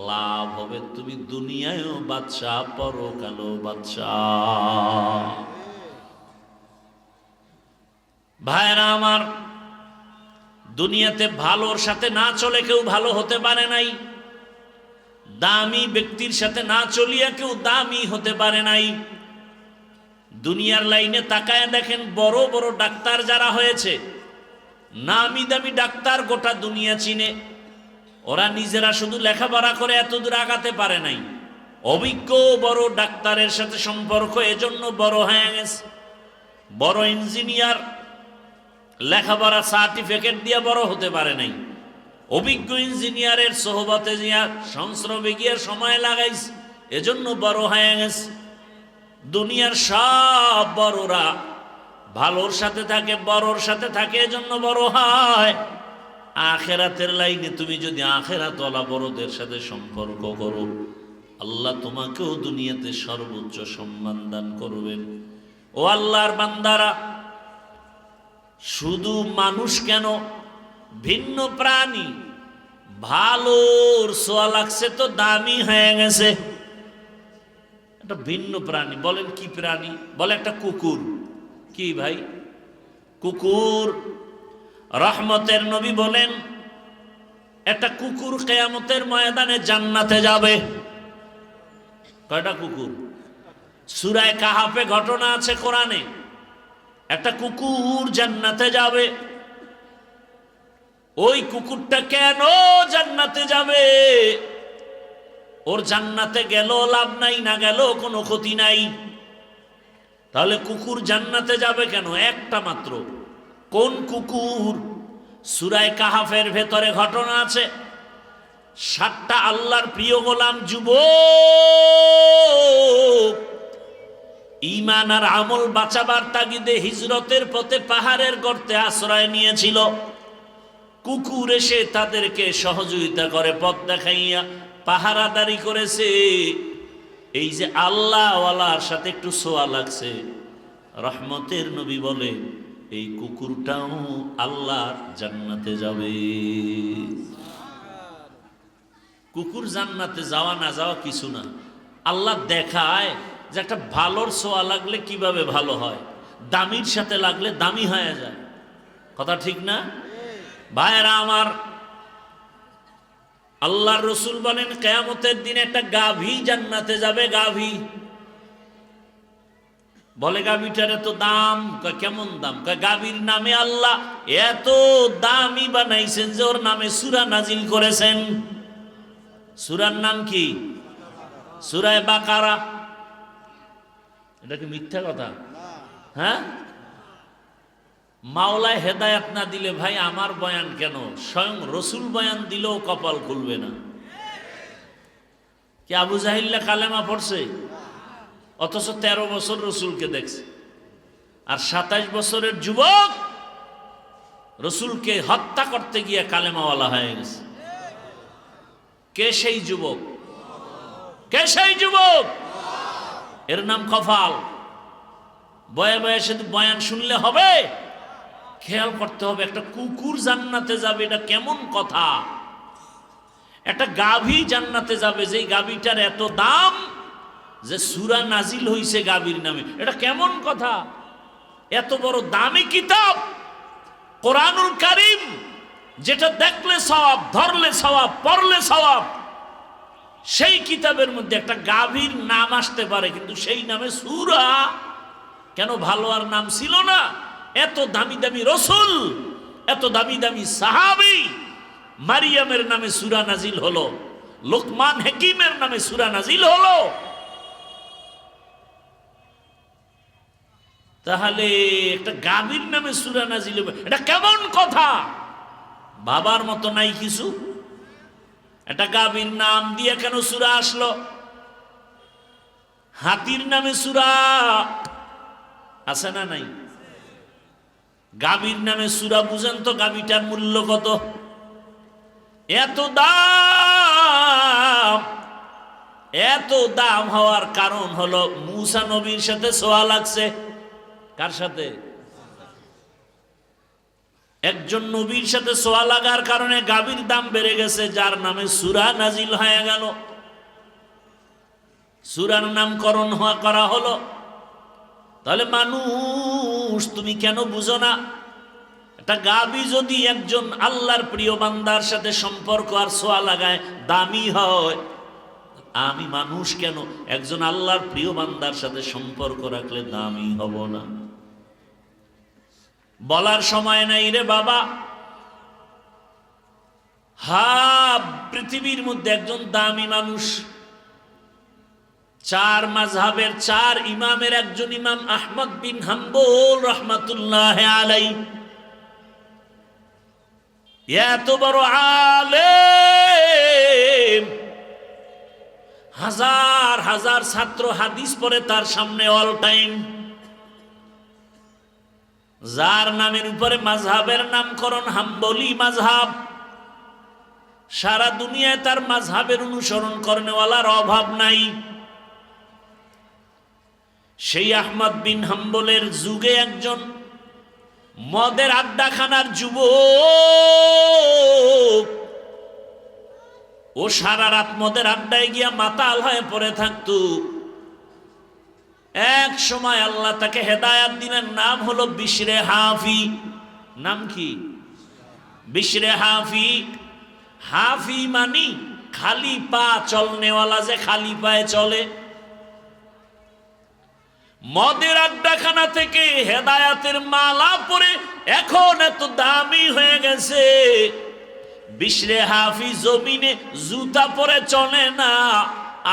লাভ হবে তুমি দুনিয়ায়ও বাদশাহ পরকালেও বাদশাহ। ভাইরা আমার, দুনিয়াতে ভালোর সাথে না চলে কেউ ভালো হতে পারে নাই, দামি ব্যক্তির সাথে না চলিয়া কেউ দামি হতে পারে নাই। দুনিয়ার লাইনে তাকায় দেখেন, বড় বড় ডাক্তার যারা হয়েছে, নামি দামি ডাক্তার গোটা দুনিয়া চিনে, ওরা নিজেরা শুধু লেখাপড়া করে এত দূর আগাতে পারে নাই, অভিজ্ঞ বড় ডাক্তারের সাথে সম্পর্ক এজন্য বড় হয়ে গেছে। বড় ইঞ্জিনিয়ার লেখাপড়া সার্টিফিকেট দিয়ে বড় হতে পারে নাই, অভিজ্ঞ ইঞ্জিনিয়ারের সোহবতে গিয়া সংস্রবে গিয়ে সময় লাগাইছে, এজন্য বড় হয়ে গেছে। দুনিয়ার সব বড়রা ভালোর সাথে থাকে, বড়র সাথে থাকে, এজন্য বড় হয়। আখেরাতের লাইনে তুমি যদি আখেরাতওয়ালা বড়দের সাথে সম্পর্ক করো, আল্লাহ তোমাকেও দুনিয়াতে সর্বোচ্চ সম্মান দান করবেন। ও আল্লাহর বান্দারা, শুধু মানুষ কেন, ভিন্ন প্রাণী ভালোর ছোঁয়া লাগছে তো দামি হয়ে গেছে। একটা ভিন্ন প্রাণী, বলেন কি প্রাণী? বলে একটা কুকুর। কি ভাই? কুকুর। রহমতের নবী বলেন একটা কুকুর কিয়ামতের ময়দানে জান্নাতে যাবে। কয়টা কুকুর? সূরা কাহাফে ঘটনা আছে কোরআনে, একটা কুকুর জান্নাতে যাবে। ওই কুকুরটা কেন জান্নাতে যাবে? ওর জান্নাতে গেল লাভ নাই, না গেল কোনো ক্ষতি নাই। তাহলে কুকুর জান্নাতে যাবে কেন? একটা মাত্র। কোন কুকুর? সূরা কাহাফের ভেতরে ঘটনা আছে, 7টা আল্লাহর প্রিয় গোলাম যুবক ঈমান আর আমল বাঁচাবার তাগিদে হিজরতের পথে পাহাড়ের গর্তে আশ্রয় নিয়েছিল। কুকুর এসে তাদেরকে সহযোগিতা করে, পথ দেখাইয়া পাহারাদারি করেছে। এই যে আল্লাহওয়ালার সাথে একটু ছোঁয়া লাগছে, রহমতের নবী বলে এই কুকুরটাও আল্লাহর জান্নাতে যাবে। কুকুর জান্নাতে যাওয়া না যাওয়া কিছু না, আল্লাহ দেখায় যে একটা ভালোর ছোঁয়া লাগলে কিভাবে ভালো হয়, দামির সাথে লাগলে দামি হয়ে যায়। কথা ঠিক না ভাইয়েরা আমার? আল্লাহর রসুল বলেন কিয়ামতের দিনে একটা গাভী জান্নাতে যাবে। গাভী। বলে গাভীটার এত দাম? কেমন দাম? গাভীর নামে আল্লাহ এত দামি বানাইছেন যে ওর নামে সূরা নাজিল করেছেন। সূরার নাম কি? সূরা বাকারা। এটা কি মিথ্যা কথা? হ্যাঁ, মাওলায় হেদায়াত না দিলে ভাই আমার বয়ান কেন, স্বয়ং রসুল বয়ান দিলেও কপাল খুলবে না। কি আবু জাহিল্লা কালেমা পড়ছে? অথচ 13 বছর রসুলকে দেখছে, আর 27 বছরের যুবক রসুলকে হত্যা করতে গিয়ে কালেমাওয়ালা হয়ে গেছে। কে সেই যুবক? কে সেই যুবক? এর নাম কপাল। বয়ে বয়ে শুধু বয়ান শুনলে হবে? খেয়াল করতে হবে। একটা কুকুর জান্নাতে যাবে, এটা কেমন কথা? একটা গাভী জান্নাতে যাবে, যেই গাভীটার এত দাম যে সূরা নাজিল হইছে গাভীর নামে, এটা কেমন কথা? এত বড় দামি কিতাব কোরআনুল কারীম, যেটা দেখলে সওয়াব, ধরলে সওয়াব, পড়লে সওয়াব, সেই কিতাবের মধ্যে একটা গাভীর নাম আসতে পারে, কিন্তু সেই নামে সূরা কেন? ভালো আর নাম ছিল না? এত দামি দামি রসুল, এত দামি দামি সাহাবী, মারিয়ামের নামে সূরা নাজিল হলো, লোকমান হাকিমের নামে সূরা নাজিল হলো। তাহলে একটা গাভীর নামে সূরা নাজিল হবে, এটা কেমন কথা? বাবার মতো নাই কিছু। একটা গাভীর নাম দিয়ে কেন সূরা আসলো? হাতির নামে সূরা আছে না নাই? গাভীর নামে সূরা, বুঝেন তো গাভীটার মূল্য কত? এত দাম। এত দাম হওয়ার কারণ হলো মূসা নবীর সাথে ছোঁয়া লাগছে। কার সাথে? একজন নবীর সাথে ছোঁয়া লাগার কারণে গাভীর দাম বেড়ে গেছে, যার নামে সূরা নাজিল হয়ে গেল, সূরার নামকরণ করা হলো। তাহলে মানুষ তুমি কেন বুঝো না? একটা গাভী যদি একজন আল্লাহর প্রিয় বান্দার সাথে সম্পর্ক আর ছোঁয়া লাগায় দামি হয়, আমি মানুষ কেন একজন আল্লাহর প্রিয় বান্দার সাথে সম্পর্ক রাখলে দামি হব না? বলার সময় নাই রে বাবা। পৃথিবীর মধ্যে একজন দামি মানুষ, 4 মাযহাবের 4 ইমামের একজন ইমাম আহমদ বিন হাম্বল রাহমাতুল্লাহি আলাইহি, এত বড় আলেম, হাজার হাজার ছাত্র হাদিস পড়ে তার সামনে অল টাইম, যার নামের উপরে মাযহাবের নামকরণ হাম্বলি মাযহাব। সারা দুনিয়ায় তার মাযহাবের অনুসরণ করেনওয়ালার অভাব নাই। সেই আহমদ বিন হাম্বলের যুগে একজন মদের আড্ডাখানার যুবক, ও সারা রাত মদের আড্ডায় গিয়া মাতাল হয়ে পড়ে থাকতো। এক সময় আল্লাহ তাকে হেদায়াত দিলেন, নাম হলো বিশরে হাফি। নাম কি? বিশরে হাফি। হাফি মানি খালি পা চলনেওয়ালা, যে খালি পায়ে চলে। মদের আড্ডাখানা থেকে হেদায়াতের মালা পরে এখন এত দামি হয়ে গেছে। বিশরে হাফি জমিনে জুতা পরে চলে না,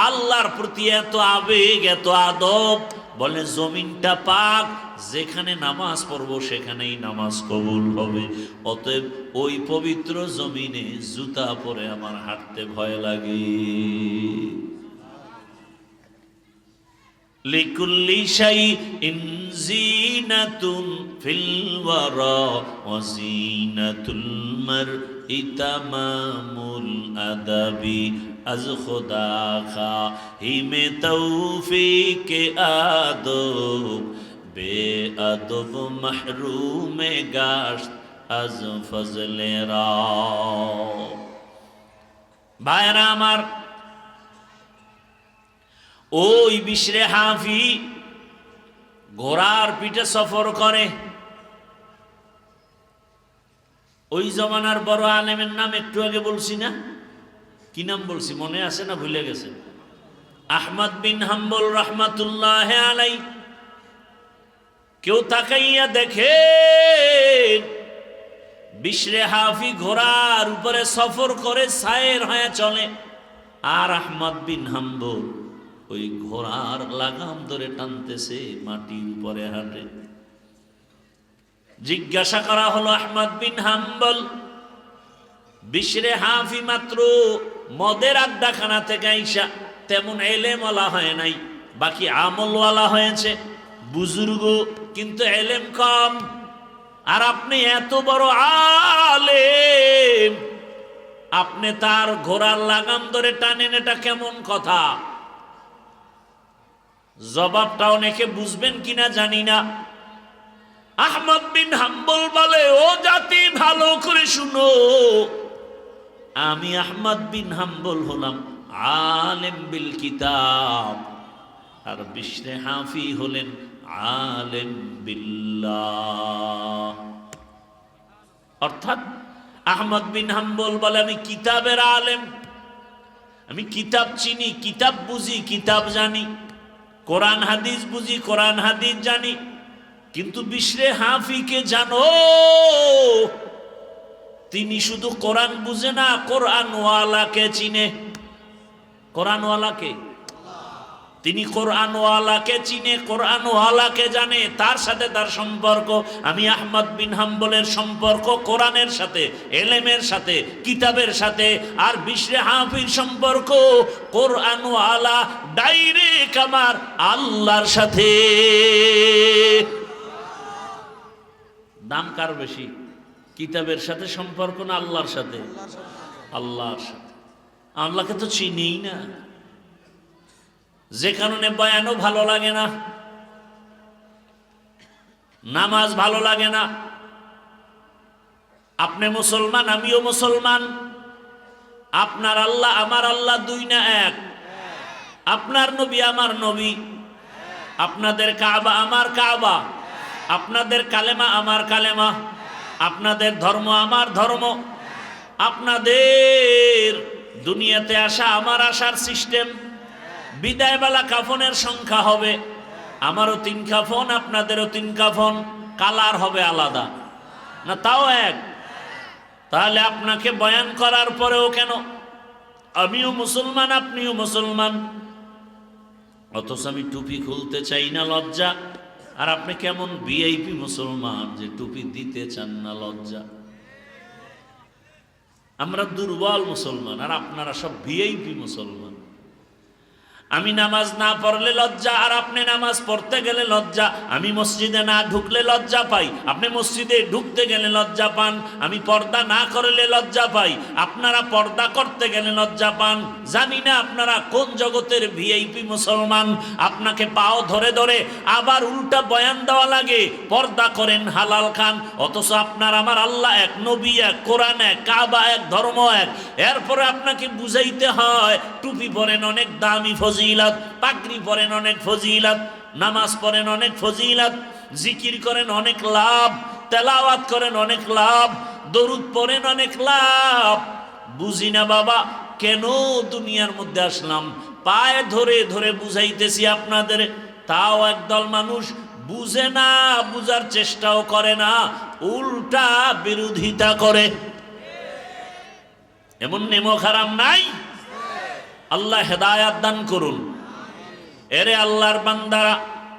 আল্লাহর প্রতি এত আবেগ, এত আদব, বলে জমিনটা পাক, যেখানে নামাজ পড়বো সেখানেই নামাজ কবুল হবে। অতএব ওই পবিত্র জমিনে জুতা পরে আমার হাঁটতে ভয় লাগে। লিকুল্লি শাইইন জিনাতুন ফিল ওয়ারা ওয়া জিনাতুল মারই তামামুল আদাবি আজ খুদা খাহিমে তৌফিকে আদব বে আদব মাহরুমে গাশত আজ ফজলে রা। ভাইরা আমার, ওই বিশরে হাফি ঘোড়ার পিঠে সফর করে। ওই জমানার বড় আলেমের নাম একটু আগে বলছি না? কি নাম বলছি মনে আছে না ভুলে গেছে? আহমদ বিন হাম্বল রাহমাতুল্লাহি আলাইহি। কেউ তাকাইয়া দেখে বিশরে হাফি ঘোড়ার উপরে সফর করে সায়ের হয়ে চলে, আর আহমদ বিন হাম্বল ওই ঘোড়ার লাগাম ধরে টানতেছে, মাটির উপরে হাঁটে। জিজ্ঞাসা করা হলো আহমদ বিন হাম্বল, বিশরে হাফি মাত্র মদের আড্ডাখানা থেকে আইসা তেমন এলেমওয়ালা হয় নাই, বাকি আমলওয়ালা হয়েছে, বুজুর্গ, কিন্তু এলেম কম। আর আপনি এত বড় আলেম, আপনি তার ঘোড়ার লাগাম ধরে টানেন, এটা কেমন কথা? জবাবটা অনেকে বুঝবেন কিনা জানি না। আহমদ বিন হাম্বল বলে, ও জাতি ভালো করে শুনো, আমি আহমদ বিন হাম্বল হলাম আলেম বিল কিতাব, আর বিশরে হাফি হলেন আলেম বিল্লাহ। অর্থাৎ আহমদ বিন হাম্বল বলে, আমি কিতাবের আলেম, আমি কিতাব চিনি, কিতাব বুঝি, কিতাব জানি, কোরআন হাদিস বুঝি, কোরআন হাদিস জানি। কিন্তু বিশরে হাফিকে জানো, তিনি শুধু কোরআন বুঝে না, কোরআনওয়ালাকে চিনে। কোরআনওয়ালাকে তিনি কোরআনওয়ালাকে চিনে, কোরআনওয়ালাকে জানে, তার সাথে তার সম্পর্ক। আমি আহমদ বিন হাম্বলের সম্পর্ক কোরআনের সাথে, এলেমের সাথে, কিতাবের সাথে। আর বিশরে হাফির সম্পর্ক কোরআনওয়ালা ডাইরেক্ট আমার আল্লাহর সাথে। দাম কার বেশি, কিতাবের সাথে সম্পর্ক না আল্লাহর সাথে? আল্লাহর সাথে। আল্লাহকে তো চিনিই না, যে কারণে বয়ানও ভালো লাগে না, নামাজ ভালো লাগে না। আপনি মুসলমান, আমিও মুসলমান। আপনার আল্লাহ আমার আল্লাহ দুই না এক? আপনার নবী আমার নবী, আপনাদের কাবা আমার কাবা, আপনাদের কালেমা আমার কালেমা, আপনাদের ধর্ম আমার ধর্ম, আপনাদের দুনিয়াতে আসা আমার আসার সিস্টেম, বিদায়বেলা কাফনের সংখ্যা হবে, আমারও 3 কাফন, আপনাদেরও 3 কাফন, কালার হবে আলাদা না তাও এক? তাহলে আপনাকে বয়ান করার পরেও কেন আমিও মুসলমান আপনিও মুসলমান, অথচ আমি টুপি খুলতে চাই না, লজ্জা। আর আপনি কেমন ভিআইপি মুসলমান যে টুপি দিতে চান না, লজ্জা। আমরা দুর্বল মুসলমান আর আপনারা সব ভিআইপি মুসলমান। আমি নামাজ না পড়লে লজ্জা, আর আপনি নামাজ পড়তে গেলে লজ্জা। আমি মসজিদে না ঢুকলে লজ্জা পাই, আপনি মসজিদে ঢুকতে গেলে লজ্জা পান। আমি পর্দা না করলে লজ্জা পাই, আপনারা পর্দা করতে গেলে লজ্জা পান। জানি না আপনারা কোন জগতের ভিআইপি মুসলমান। আপনাকে পাও ধরে ধরে আবার উল্টা বয়ান দেওয়া লাগে, পর্দা করেন, হালাল খান, অথচ আপনার আমার আল্লাহ এক, নবী এক, কোরআন এক, কাবা এক, ধর্ম এক। এরপরে আপনাকে বুঝাইতে হয় টুপি পরেন অনেক দামি ফজিলত, পাগড়ি পরেন অনেক ফজিলত, নামাজ পড়েন অনেক ফজিলত, জিকির করেন অনেক লাভ, তেলাওয়াত করেন অনেক লাভ, দরুদ পড়েন অনেক লাভ। বুঝি না বাবা কেন দুনিয়ার মধ্যে আসলাম। পায়ে ধরে ধরে বুঝাইতেছি আপনাদের, তাও একদল মানুষ বুঝে না, বুঝার চেষ্টাও করে না, উল্টা বিরোধিতা করে। এমন নেমো খারাপ নাই? আল্লাহ হেদায়াত দান করুন। এরে আল্লাহর বান্দারা,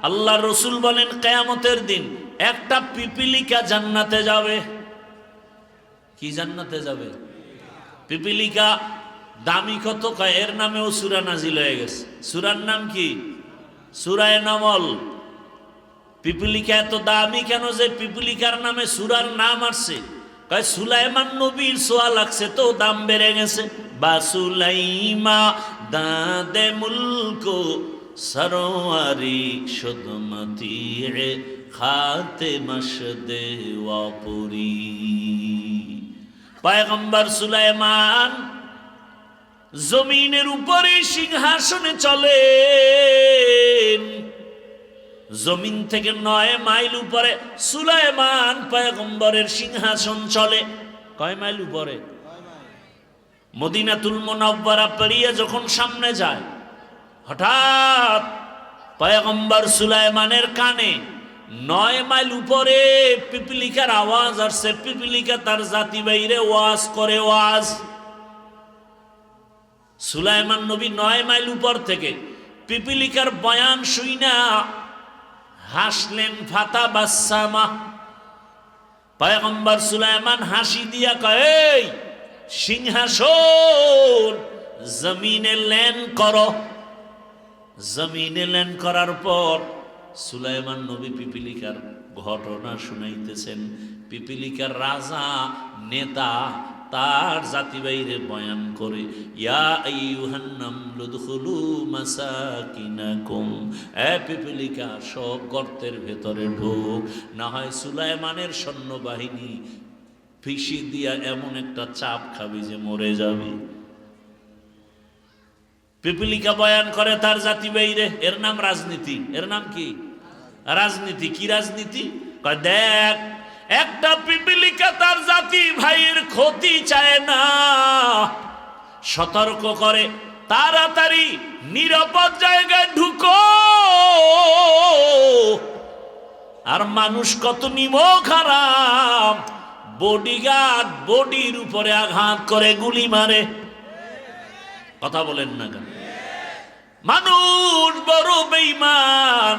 আল্লাহর রসুল বলেন কিয়ামতের দিন একটা পিপিলিকা জান্নাতে যাবে। কি জান্নাতে যাবে? পিপিলিকা। দামি কত? এর নামেও সূরা নাজিল হয়ে গেছে। সূরার নাম কি? সূরা নামল। পিপিলিকা এত দামি কেন যে পিপিলিকার নামে সূরার নাম আসছে? কয় সুলাইমান নবীর সোয়া লাগছে তো দাম বেড়ে গেছে। বাসুলাইমা দাদে মুলকো সরোয়ারি সুদমতি খাতে মশদে ওয়াপুরি। পয়গম্বর সুলাইমান জমিনের উপরে সিংহাসনে চলেন। জমিন থেকে 9 মাইল উপরে সুলাইমান পয়গম্বরের সিংহাসন চলে। কয় মাইল উপরে? মদিনাতুল মুনাওয়ারা পেরিয়ে যখন সামনে যায়, হঠাৎ পয়গম্বর সুলাইমানের কানে 9 মাইল উপরে পিপিলিকার আওয়াজ আসছে। পিপিলিকা তার জাতি বাইরে ওয়াজ করে। ওয়াজ সুলাইমান নবী 9 মাইল উপর থেকে পিপিলিকার বয়ান শুইনা হাসলেন। ফাতা বাসামা। পয়গম্বর সুলাইমান হাসি দিয়া কয়, এই সিংহাসন জমিনে ল্যান্ড করো। জমিনে ল্যান্ড করার পর সুলাইমান নবী পিপিলিকার ঘটনা শুনাইতেছেন। পিপিলিকার রাজা, নেতা তার জাতি বাইরে বয়ান করে, ইয়া আইয়ুহান নামলু দুখুলু মাসাকিনাকুম, এ পিপিলিকা সব গর্তের ভেতরে ঢোক, না হয় সুলাইমানের সৈন্যবাহিনী ফিসি দিয়া এমন একটা চাপ খাবি যে মরে যাবি। পিপিলিকা বয়ান করে তার জাতি বাইরে। এর নাম রাজনীতি। এর নাম কি? রাজনীতি। কি রাজনীতি? কয় দেখ, একটা পিপিলিকা তার জাতি ভাইয়ের ক্ষতি চায় না, সতর্ক করে তাড়াতাড়ি নিরাপদ জায়গায় ঢুকো। আর মানুষ কত নিমখ হারাম, বডিগার্ড বডির উপরে আঘাত করে গুলি মারে। কথা বলেন না কেন? মানুষ বড় বেঈমান,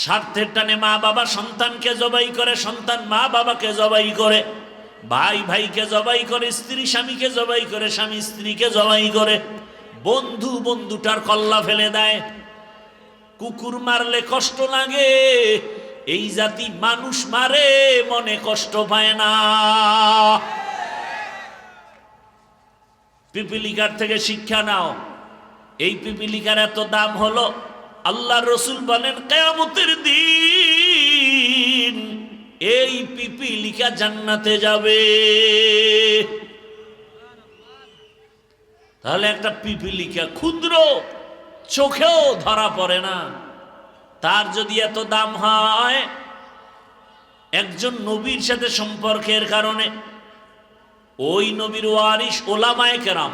স্বার্থের টানে মা বাবা সন্তানকে জবাই করে, সন্তান মা বাবাকে জবাই করে, ভাই ভাইকে জবাই করে, স্ত্রী স্বামীকে জবাই করে, স্বামী স্ত্রীকে জবাই করে, বন্ধু বন্ধুটার কল্লা ফেলে দেয়। কুকুর মারলে কষ্ট লাগে, এই জাতি মানুষ মারে মনে কষ্ট পায় না। পিপিলিকার থেকে শিক্ষা নাও। এই পিপিলিকার এত দাম হলো, আল্লাহর রাসূল বলেন কিয়ামতের দিন এই পিপিলিকা জান্নাতে যাবে। তাহলে একটা পিপিলিকা ক্ষুদ্র, চোখেও ধরা পড়ে না, তার যদি এত দাম হয়, একজন নবীর সাথে সম্পর্কের কারণে ওই নবীর ওয়ারিস ওলামায়ে কেরাম,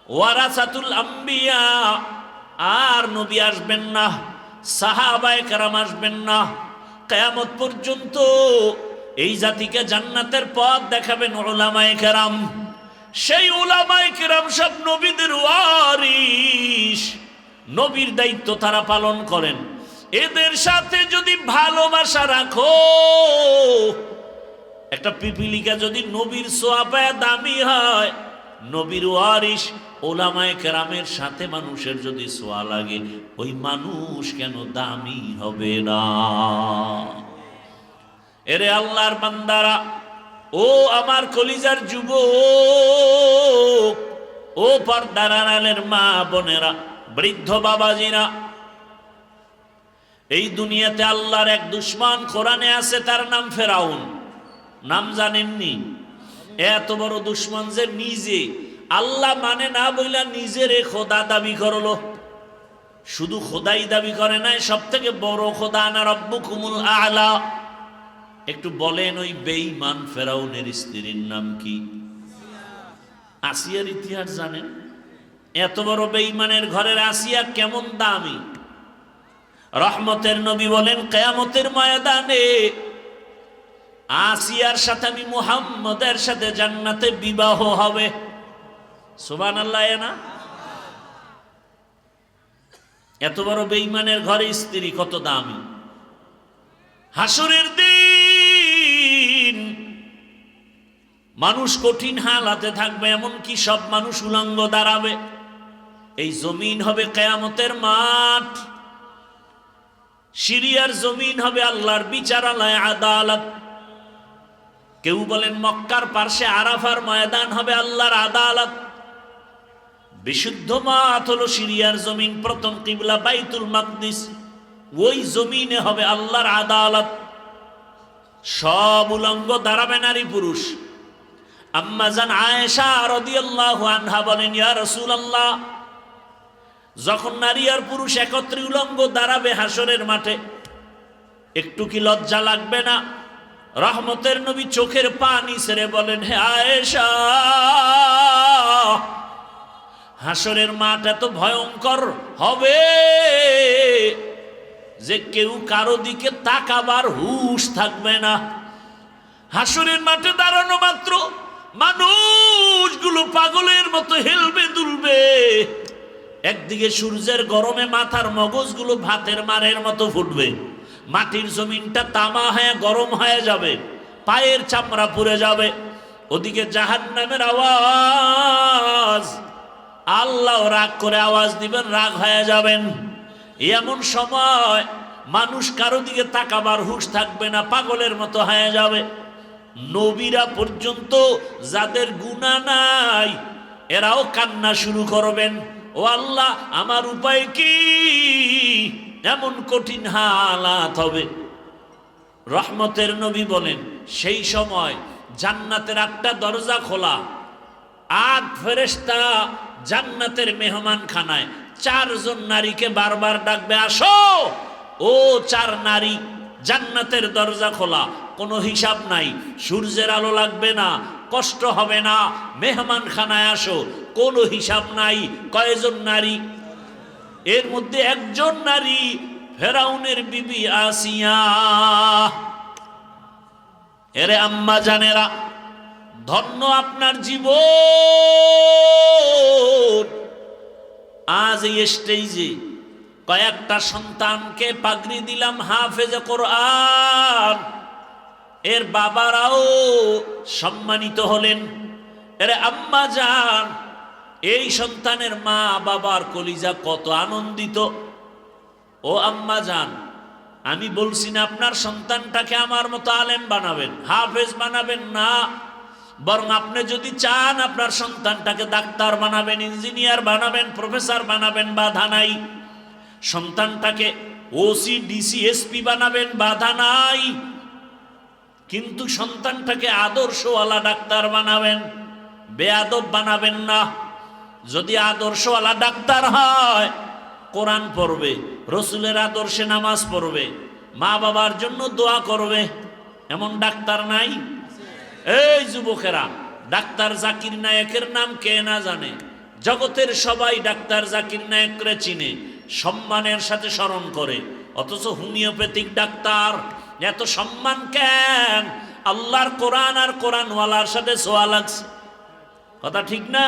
ওয়ারাসাতুল আম্বিয়া, আর নবী আসবেন না, সাহাবায়ে কেরাম আসবেন না, কিয়ামত পর্যন্ত এই জাতিকে জান্নাতের পথ দেখাবেন ওলামায়ে কেরাম। সেই ওলামায়ে কেরাম সব নবীদের ওয়ারিস, নবীর দায়িত্ব তারা পালন করেন। এদের সাথে যদি ভালোবাসা রাখো, একটা পিপিলিকা যদি নবীর সোয়াবে দামি হয়, নবীর ওয়ারিস ওলামায়ে কেরামের সাথে মানুষের যদি সোয়া লাগে, ওই মানুষ কেন দামি হবে না? এরে আল্লাহর বান্দারা, ও আমার কলিজার যুবক, ও পর্দার আড়ালের মা বোনেরা, বৃদ্ধ বাবাজিরা, এই দুনিয়াতে আল্লাহর এক দুশমন কোরআনে আছে, তার নাম ফেরাউন। নাম জানেননি? এত বড় দুশমন যে নিজে আল্লাহ মানে না বইলা নিজের খোদা দাবি করলো। শুধু খোদাই দাবি করে নাই, সব থেকে বড় খোদা আনা রব্বুকুমুল আ'লা। একটু বলেন ওই বেঈমান ফেরাউনের স্ত্রীর নাম কি? আসিয়ার ইতিহাস জানেন? এত বড় বেঈমানের ঘরের আসিয়া কেমন দামি। রহমতের নবী বলেন কিয়ামতের ময়দানে আসিয়ার সাথে আমি মুহাম্মদের সাথে জান্নাতে বিবাহ হবে। সুবহানাল্লাহ। না, এত বড় বেঈমানের ঘরে স্ত্রী কত দামি। হাসরের দিন মানুষ কঠিন হালাতে থাকবে, এমনকি সব মানুষ উলঙ্গ দাঁড়াবে। এই জমিন হবে কিয়ামতের মাঠ, সিরিয়ার জমিন হবে আল্লাহর বিচারালয়, আদালত। কেউ বলেন মক্কার পার্শ্বে আরাফার ময়দান হবে আল্লাহর আদালত। বিশুদ্ধ মাঠ হলো সিরিয়ার জমিন, প্রথম কিবলা বাইতুল মাকদিস, ওই জমিনে হবে আল্লাহর আদালত। সব উলঙ্গ দাঁড়াবে নারী পুরুষ। আম্মা জান আয়েশা রাদিয়াল্লাহু আনহা বলেন, ইয়া রাসূলুল্লাহ, যখন নারী আর পুরুষ একত্রে উলঙ্গ দাঁড়াবে হাসরের মাঠে, একটু কি লজ্জা লাগবে না? রহমতের নবী চোখের পানি ছেড়ে বলেন, হে আয়েশা, হাসরের মাঠ এত ভয়ঙ্কর হবে যে কেউ কারো দিকে তাকাবার হুঁশ থাকবে না। হাসরের মাঠে দাঁড়ানো মাত্র মানুষগুলো পাগলের মতো হেলবে দুলবে। একদিকে সূর্যের গরমে মাথার মগজগুলো ভাতের মারের মতো ফুটবে, মাটির জমিনটা তামা হয়ে গরম হয়ে যাবে, পায়ের চামড়া পুড়ে যাবে। ওদিকে জাহান্নামের আওয়াজ, আল্লাহ রাগ করে আওয়াজ দিবেন, রাগ হয়ে যাবেন। এমন সময় মানুষ কারো দিকে তাকাবার হুঁশ থাকবে না, পাগলের মতো হয়ে যাবে। নবীরা পর্যন্ত যাদের গুনাহ নাই, এরাও কান্না শুরু করবেন, ও আল্লাহ আমার উপায় কি? এমন কঠিন হালাত হবে। রহমতের নবী বলেন, সেই সময় জান্নাতের 8টা দরজা খোলা, 8 ফেরেশতা জান্নাতের মেহমান খানায় 4 জন নারীকে বারবার ডাকবে, আসো। ও 4 নারী, জান্নাতের দরজা খোলা, কোনো হিসাব নাই, সূর্যের আলো লাগবে না, কষ্ট হবে না, মেহমান খানায় আসো, কোনো হিসাব নাই। কয়জন নারী? এর মধ্যে একজন নারী ফেরাউনের বিবি আসিয়া। এরে আম্মা জানেরা, ধন্য আপনার জীবন, আজ এই স্টেজে কয়েকটা সন্তানকে পাগড়ি দিলাম হাফেজে কোরআন, এর বাবারাও সম্মানিত হলেন। এর আম্মা জান, এই সন্তানের মা বাবার কলিজা কত আনন্দিত। ও আম্মা জান, আমি বলছি না আপনার সন্তানটাকে আমার মতো আলেম বানাবেন, হাফেজ বানাবেন না, বরং আপনি যদি চান আপনার সন্তানটাকে ডাক্তার বানাবেন, ইঞ্জিনিয়ার বানাবেন, প্রফেসর বানাবেন, বাধা নাই। সন্তানটাকে ওসি ডিসি এসপি বানাবেন, বাধা নাই। কিন্তু সন্তানটাকে আদর্শওয়ালা ডাক্তার বানাবেন, বেয়াদব বানাবেন না। যদি আদর্শওয়ালা ডাক্তার হয়, কোরআন পড়বে, রসুলের আদর্শে নামাজ পড়বে, মা বাবার জন্য দোয়া করবে, এমন ডাক্তার নাই? এই যুবকেরা, ডাক্তার জাকির নায়েকের নাম কে না জানে? জগতের সবাই ডাক্তার জাকির নায়েককে চিনে, সম্মানের সাথে স্মরণ করে, অথচ হোমিওপ্যাথিক ডাক্তার এত সম্মান কেন? আল্লাহর কোরআন আর কোরআনওয়ালার সাথে ছোঁয়া লাগছে, কথা ঠিক না?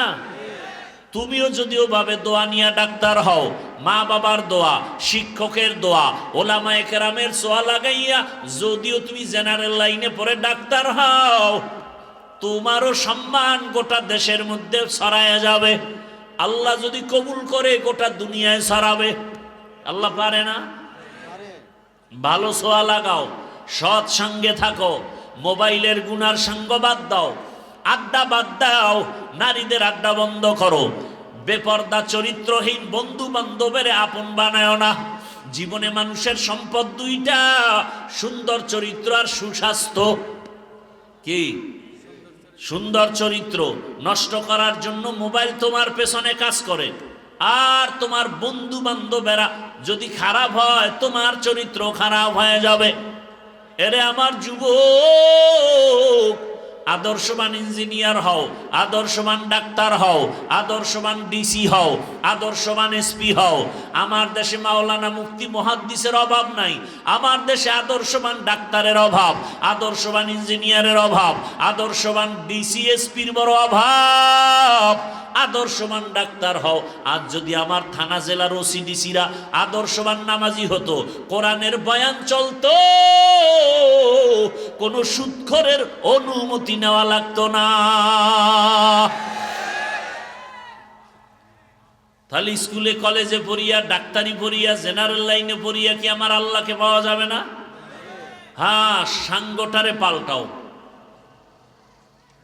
তুমিও যদিও ভাবে দোয়া নিয়ে ডাক্তার হও, মা বাবার দোয়া, শিক্ষকের দোয়া, ওলামায়ে কেরামের ছোঁয়া লাগাইয়া যদিও তুমি জেনারেল লাইনে পড়ে ডাক্তার হও, তোমারও সম্মান গোটা দেশের মধ্যে ছড়ায়া যাবে। আল্লাহ যদি কবুল করে গোটা দুনিয়ায় ছড়াবে। আল্লাহ পারে না? ভালো ছোঁয়া লাগাও, সৎ সঙ্গে থাকো, মোবাইলের গুনার সঙ্গ বাদ দাও, আড্ডা বাদ দাও, নারীদের আড্ডা বন্ধ করো, বেপর্দা চরিত্রহীন বন্ধু বান্ধবের আপন বানায় না। জীবনে মানুষের সম্পদ দুইটা, সুন্দর চরিত্র আর সুস্বাস্থ্য। কি? সুন্দর চরিত্র নষ্ট করার জন্য মোবাইল তোমার পেছনে কাজ করে, আর তোমার বন্ধু বান্ধবেরা যদি খারাপ হয়, তোমার চরিত্র খারাপ হয়ে যাবে। এরে আমার যুবক, আদর্শবান ইঞ্জিনিয়ার হও, আদর্শবান ডাক্তার হও, আদর্শবান ডিসি হও, আদর্শবান এসপি হও। আমার দেশে মাওলানা মুফতি মুহাদ্দিসের অভাব নাই, আমার দেশে আদর্শবান ডাক্তারের অভাব, আদর্শবান ইঞ্জিনিয়ারের অভাব, আদর্শবান ডিসি এসপির বড় অভাব। আদর্শবান ডাক্তার হও। আজ যদি আমার থানা জেলার ওসিডিসিরা আদর্শবান নামাজি হতো, কোরআনের বয়ান চলতো, কোনো সুদখোরের অনুমতি নেওয়া লাগতো না। তাহলে স্কুলে কলেজে পড়িয়া, ডাক্তারি পড়িয়া, জেনারেল লাইনে পড়িয়া কি আমার আল্লাহকে পাওয়া যাবে না? হ্যাঁ, সাঙ্গটারে পাল্টাও,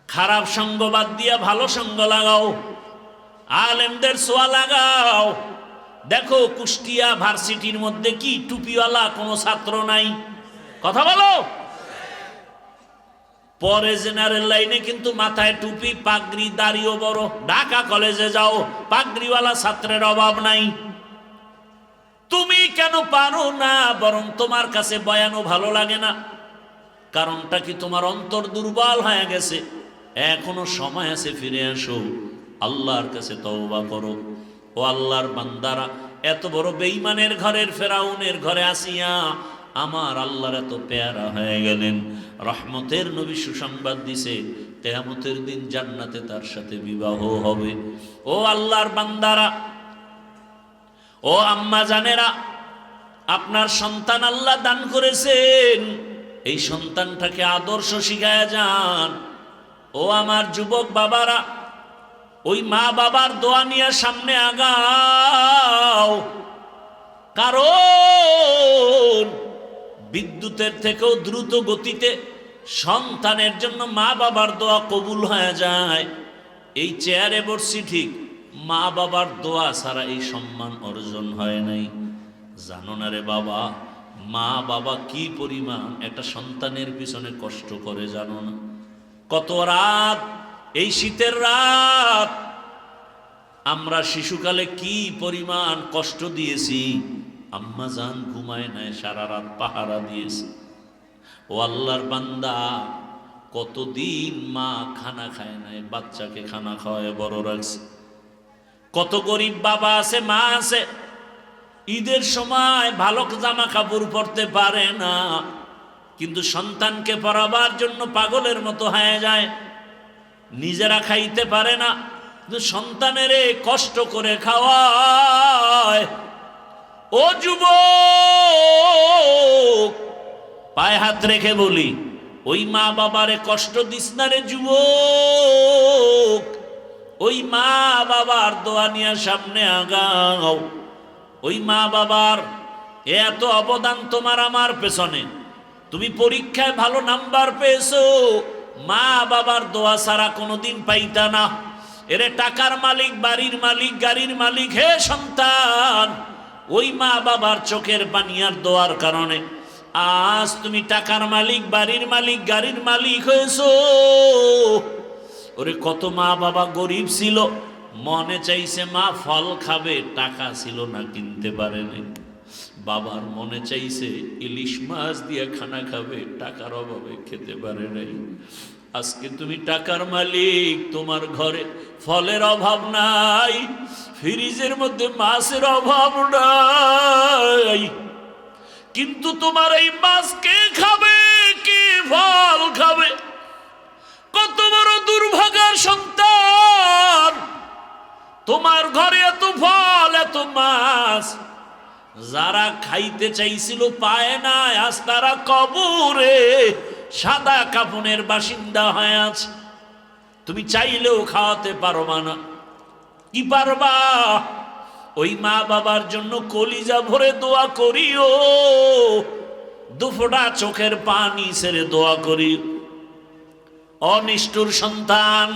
খারাপ সঙ্গ বাদ দিয়া ভালো সঙ্গ লাগাও, আলেমদের ছোঁয়া লাগাও। দেখো কুষ্টিয়া ভার্সিটির মধ্যে কি টুপিওয়ালা কোনো ছাত্র নাই? কথা বলো। পরে জেনারেল লাইনে কিন্তু মাথায় টুপি, পাগড়ি, দাড়িও বড়। ঢাকা কলেজে যাও, পাগড়িওয়ালা ছাত্রের অভাব নাই। তুমি কেন পারো না? বরং তোমার কাছে বয়ানও ভালো লাগে না। কারণটা কি? তোমার অন্তর দুর্বল হয়ে গেছে। এখনো সময় আছে, ফিরে আসো, আল্লাহর কাছে তওবা করো। ও আল্লাহর বান্দারা, এত বড় বেঈমানের ঘরের ফেরাউনের ঘরে আসিয়া আমার আল্লাহর এত পেয়ারা হয়ে গেলেন। রহমতের নবী সুসংবাদ দিছে, কিয়ামতের দিন জান্নাতে তার সাথে বিবাহ হবে। ও আল্লাহর বান্দারা, ও আম্মা জানেরা, আপনার সন্তান আল্লাহ দান করেছেন, এই সন্তানটাকে আদর্শ শিখায়া যান। ও আমার যুবক বাবারা, ওই মা বাবার দোয়া নিয়ে সামনে আগাও। কারণ বিদ্যুতের থেকেও দ্রুত গতিতে সন্তানের জন্য মা বাবার দোয়া কবুল হয়ে যায়। এই চেয়ারে বসছি ঠিক, মা বাবার দোয়া ছাড়া এই সম্মান অর্জন হয় নাই। জানো না রে বাবা, মা বাবা কি পরিমাণ একটা সন্তানের পিছনে কষ্ট করে, জানো না? কত রাত, এই শীতের রাত আমরা শিশুকালে কি পরিমাণ কষ্ট দিয়েছি। আম্মা জান ঘুমায় নাই, সারা রাত পাহারা দিয়েছে। ও আল্লাহর বান্দা, কতদিন মা খানা খায় নাই, বাচ্চাকে খানা খাওয়ায় বড় রাখছে। কত গরিব বাবা আছে, মা আছে, ঈদের সময় ভালো জামা কাপড় পরতে পারে না, কিন্তু সন্তানকে পরাবার জন্য পাগলের মতো হয়ে যায়। নিজেরা খাইতে পারে না, সন্তানেরে কষ্ট করে খাওয়ায়। ও যুবক, পায়ে হাত রেখে বলি, ওই মা বাবারে কষ্ট দিস না রে যুবক। ওই মা বাবার দোয়া নিয়ে সামনে আগাও। ওই মা বাবার এত অবদান তোমার আমার পেছনে। তুমি পরীক্ষায় ভালো নাম্বার পেয়েছো, মা বাবার দোয়া ছাড়া কোনোদিন পাইতা না। এরে টাকার মালিক, বাড়ির মালিক, গাড়ির মালিক, হে সন্তান, ওই মা বাবার চোখের পানি আর দোয়ার কারণে আজ তুমি টাকার মালিক, বাড়ির মালিক, গাড়ির মালিক হয়েছো। ওরে কত মা বাবা গরিব ছিল, মনে চাইছে মা ফল খাবে, টাকা ছিল না, কিনতে পারেনি। বাবার মনে চাইছে ইলিশ মাছ দিয়ে খানা খাবে, টাকার অভাবে খেতে পারে নাই। আজকে তুমি টাকার মালিক, তোমার ঘরে ফলের অভাব নাই, ফ্রিজের মধ্যে মাছের অভাব নাই, কিন্তু তোমার এই মাছ কে খাবে, কে ফল খাবে? কত বড় দুর্ভাগার সন্তান, তোমার ঘরে এত ফল, এত মাছ, যারা খাইতে চাইছিল পায় না, আজ তারা কবরে সাদা কাফনের বাসিন্দা হয়ে আছে। তুমি চাইলেও খাওয়াতে পারবা না। কি পারবা? ওই মা বাবার জন্য কলিজা ভরে দোয়া করিও, দুফোঁটা চোখের পানি ছেড়ে দোয়া করি। অনিষ্ঠুর সন্তান,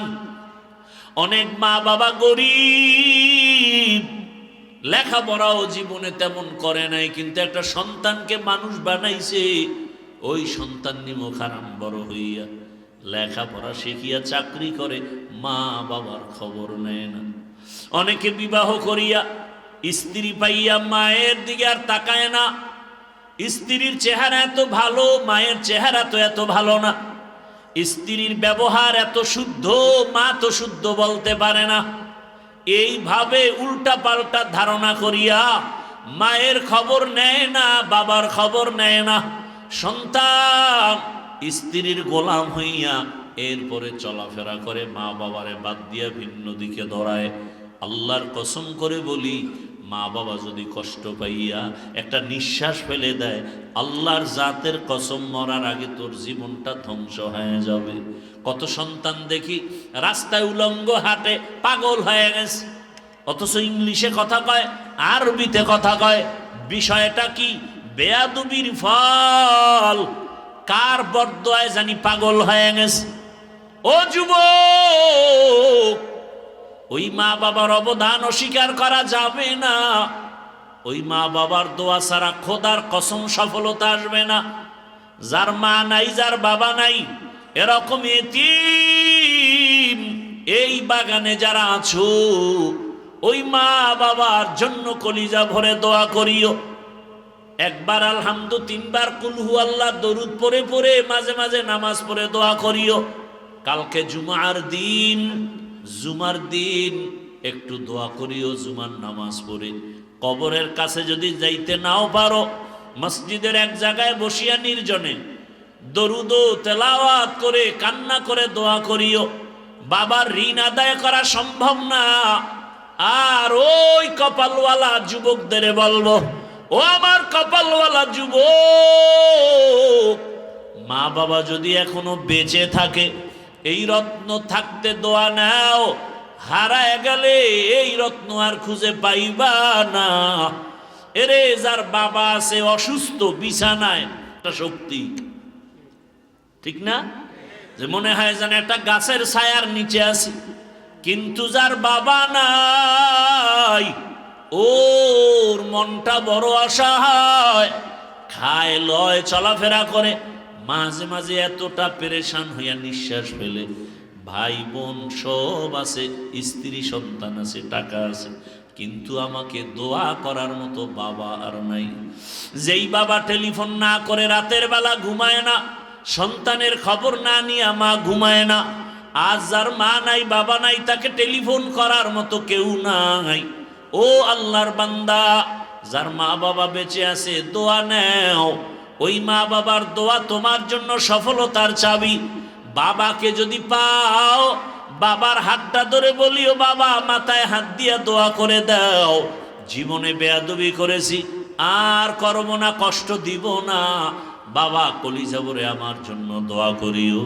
অনেক মা বাবা গরিব, লেখাপড়াও জীবনে তেমন করে নাই, কিন্তু একটা সন্তানকে মানুষ বানাইছে। ওই সন্তান নিমুখ হারাম বড় হইয়া লেখাপড়া শিখিয়া চাকরি করে, মা বাবার খবর নেয় না। অনেকে বিবাহ করিয়া স্ত্রী পাইয়া মায়ের দিকে আর তাকায় না। স্ত্রীর চেহারা এত ভালো, মায়ের চেহারা তো এত ভালো না। স্ত্রীর ব্যবহার এত শুদ্ধ, মা তো শুদ্ধ বলতে পারে না। এইভাবে উল্টা পাল্টা ধারণা করিয়া মায়ের খবর নেয় না, বাবার খবর নেয় না। সন্তান স্ত্রীর গোলাম হইয়া এরপরে চলাফেরা করে, মা বাবারে বাদ দিয়া ভিন্ন দিকে দৌড়ায়। আল্লাহর কসম করে বলি, মা বাবা যদি কষ্ট পাইয়া একটা নিঃশ্বাস ফেলে দেয়, আল্লাহর জাতের কসম, মরার আগে তোর জীবনটা ধ্বংস হয়ে যাবে। কত সন্তান দেখি রাস্তায় উলঙ্গ হাঁটে, পাগল হয়ে গেছে, অথচ ইংলিশে কথা কয়, আরবিতে কথা কয়। বিষয়টা কি? বেয়াদবির ফল। কার বরদোয়ায় জানি পাগল হয়ে গেছে। ও যুবক, ওই মা বাবার অবদান অস্বীকার করা যাবে না। ওই মা বাবার দোয়া ছাড়া খোদার কসম সফলতা আসবে না। যার মা নাই, যার বাবা নাই, এরকম এতিম এই বাগানে যারা আছো, ওই মা বাবার জন্য কলিজা ভরে দোয়া করিও। একবার আলহামদু, তিনবার কুলহু আল্লাহ দরুদ পড়ে পড়ে মাঝে মাঝে নামাজ পড়ে দোয়া করিও। কালকে জুমার দিন একটু দোয়া করিও, জুমার নামাজ পড়ে। কবরের কাছে যদি যাইতে নাও পারো, মসজিদের এক জায়গায় বসিয়া নির্জনে দরুদ তেলাওয়াত করে কান্না করে দোয়া করিও। বাবার ঋণ আদায় করা সম্ভব না। আর ওই কপালওয়ালা যুবকদের বলবো, ও আমার কপালওয়ালা যুবক, মা বাবা যদি এখনো বেঁচে থাকে, এই রত্ন থাকতে দোয়া নাও। হারায় গেলে এই রত্ন আর খুঁজে পাইবা না। এরে যার বাবা আছে অসুস্থ বিছানায়, একটা শক্তি, ঠিক না? যে মনে হয় যেন একটা গাছের ছায়ার নিচে আছি। কিন্তু যার বাবা নাই, ওর মনটা বড় অসহায়, খায় লয় চলাফেরা করে, মাঝে মাঝে এতটা পেরেশান হইয়া নিঃশ্বাস ফেলে। ভাই বোন সব আছে, স্ত্রী সন্তান আছে, টাকা আছে, কিন্তু আমাকে দোয়া করার মতো বাবা আর নাই। যেই বাবা টেলিফোন না করে রাতের বেলা ঘুমায় না, সন্তানের খবর না নিয়ে মা ঘুমায় না। আজ যার মা নাই, বাবা নাই, তাকে টেলিফোন করার মতো কেউ নাই। ও আল্লাহর বান্দা, যার মা বাবা বেঁচে আছে, দোয়া নেও। ওই মা বাবার দোয়া তোমার জন্য সফলতার চাবি। বাবাকে যদি পাও, বাবার হাতটা ধরে বলিও, বাবা মাথায় হাত দিয়া দোয়া করে দাও, জীবনে বেয়াদবি করেছি, আর করব না, কষ্ট দিব না, বাবা কলিজা ভরে আমার জন্য দোয়া করিও।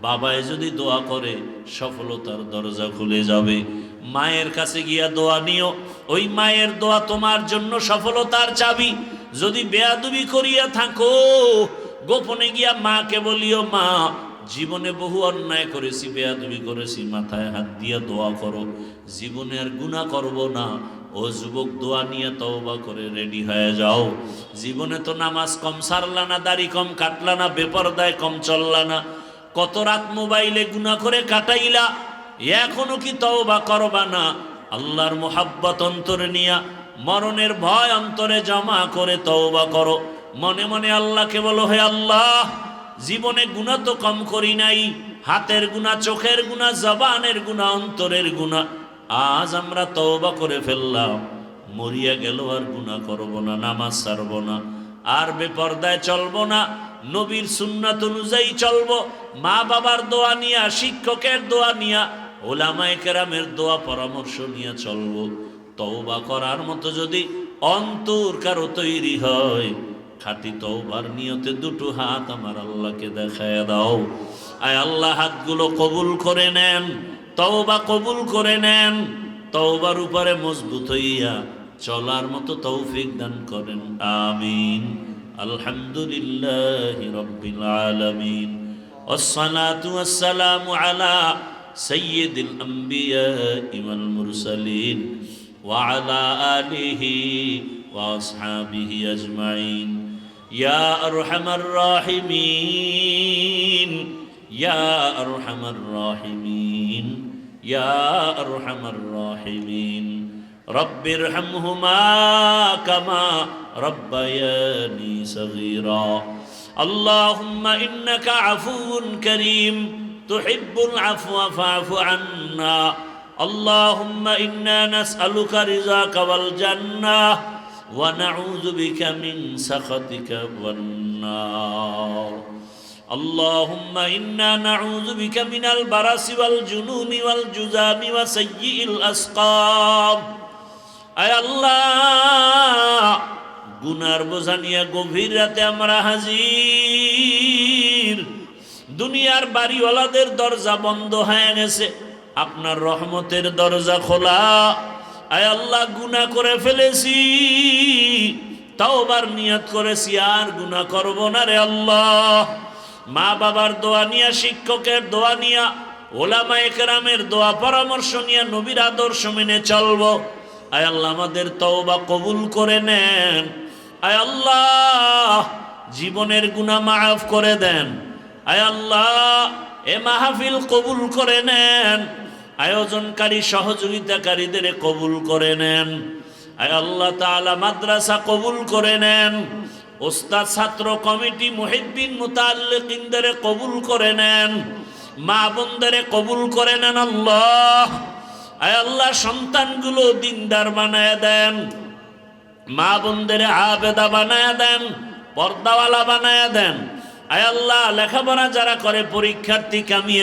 বাবায় যদি দোয়া করে সফলতার দরজা খুলে যাবে। মায়ের কাছে গিয়া দোয়া নিও, ওই মায়ের দোয়া তোমার জন্য সফলতার চাবি। যদি বেয়াদবি করিয়া থাকো, গোপনে গিয়া মাকে বলিও, মা জীবনে বহু অন্যায় করেছি, বেয়াদবি করেছি, মাথায় হাত দিয়া দোয়া করো, জীবনে আর গুনাহ করব না। ও যুবক, দোয়া নিয়ে তওবা করে রেডি হয়ে যাও। জীবনে তো নামাজ কম সারলা না, দাড়ি কম কাটলা না, বেপরদায় কম চললা না, কত রাত মোবাইলে গুনাহ করে কাটাইলা, এখনো কি তওবা করবা না? আল্লাহর মোহাব্বত অন্তরে নিয়া, মরণের ভয় অন্তরে জমা করে তওবা করো। মনে মনে আল্লাহকে বলো, হে আল্লাহ, জীবনে গুনাহ তো কম করি নাই, হাতের গুনাহ, চোখের গুনাহ, জবানের গুনাহ, অন্তরের গুনাহ, আজ আমরা তওবা করে ফেললাম, মরিয়া গেল আর গুনাহ করব না, নামাজ ছাড়ব না, আর বেপরদায় চলব না, নবীর সুন্নাত অনুযায়ী চলব, মা বাবার দোয়া নিয়া, শিক্ষকের দোয়া নিয়া, ওলামায়ে কেরামের দোয়া পরামর্শ নিয়ে চলব। তওবা করার মতো যদি অন্তর কারো তৈরি হয়, খাঁটি তওবার নিয়তে দুটো হাত আমার আল্লাহকে দেখায় দাও। আয় আল্লাহ, হাতগুলো কবুল করে নেন, তওবা কবুল করে নেন, তওবার উপরে মজবুত হইয়া চলার মতো তৌফিক দান করেন, আমিন। আলহামদুলিল্লাহি রাব্বিল আলামিন, ওয়াসসালাতু ওয়াসসালামু আলা সাইয়্যিদিল আমবিয়াই ওয়াল মুরসালিন ওয়া আলা আলিহি ওয়া আসহাবিহি আজমাইন। ইয়া আরহামার রাহিমিন, ইয়া আরহামার রাহিমিন, ইয়া আরহামার রাহিমিন। রব্বিরহামহুমা কামা রব্বায়ানি সগীরা। আল্লাহুম্মা ইন্নাকা আফুউন কারীম তুহিব্বুল আফওয়া ফা'ফু আন্না। আল্লাহুম্মা ইন্না নাসআলুকা রিযাকা ওয়াল জান্নাহ ওয়া নাউযু বিকা মিন সাখাতিকা ওয়ান নার। اللهم إنا نعوذ بك من البرص والجنون والجذام وسيء الأسقام। আয় আল্লাহ, গুনার বোঝা নিয়ে গভীর রাতে আমরা হাজির। দুনিয়ার বাড়িওয়ালাদের দরজা বন্ধ হয়ে গেছে, আপনার রহমতের দরজা খোলা। আয় আল্লাহ, গুনাহ করে ফেলেছি, তওবার নিয়ত করেছি, আর গুনাহ করব না রে আল্লাহ। মা বাবার দোয়া নিয়া, শিক্ষকের দোয়া নিয়া, ওলামায়ে কেরামের দোয়া পরামর্শ নিয়া, নবীর আদর্শ মেনে চলবো। আয় আল্লাহ, আমাদের তওবা কবুল করে নেন। আয় আল্লাহ, জীবনের গুনাহ মাফ করে দেন। আয় আল্লাহ, এ মাহফিল কবুল করে নেন, আয়োজনকারী সহযোগিতাকারীদের কবুল করে নেন। আয় আল্লাহ তাআলা, মাদ্রাসা কবুল করে নেন, ওস্তাদ, ছাত্র কমিটি, মুহিব্বিন, মুতাআল্লিকিনদের কবুল করে নেন, মা বোনদের কবুল করে নেন আল্লাহ। আয় আল্লাহ, সন্তানগুলো দিনদার বানায় দেন, মা বোনদের আবেদা বানায় দেন, পর্দাওয়ালা বানায় দেন। আয় আল্লাহ, লেখাপড়া যারা করে পরীক্ষার্থী কামিয়ে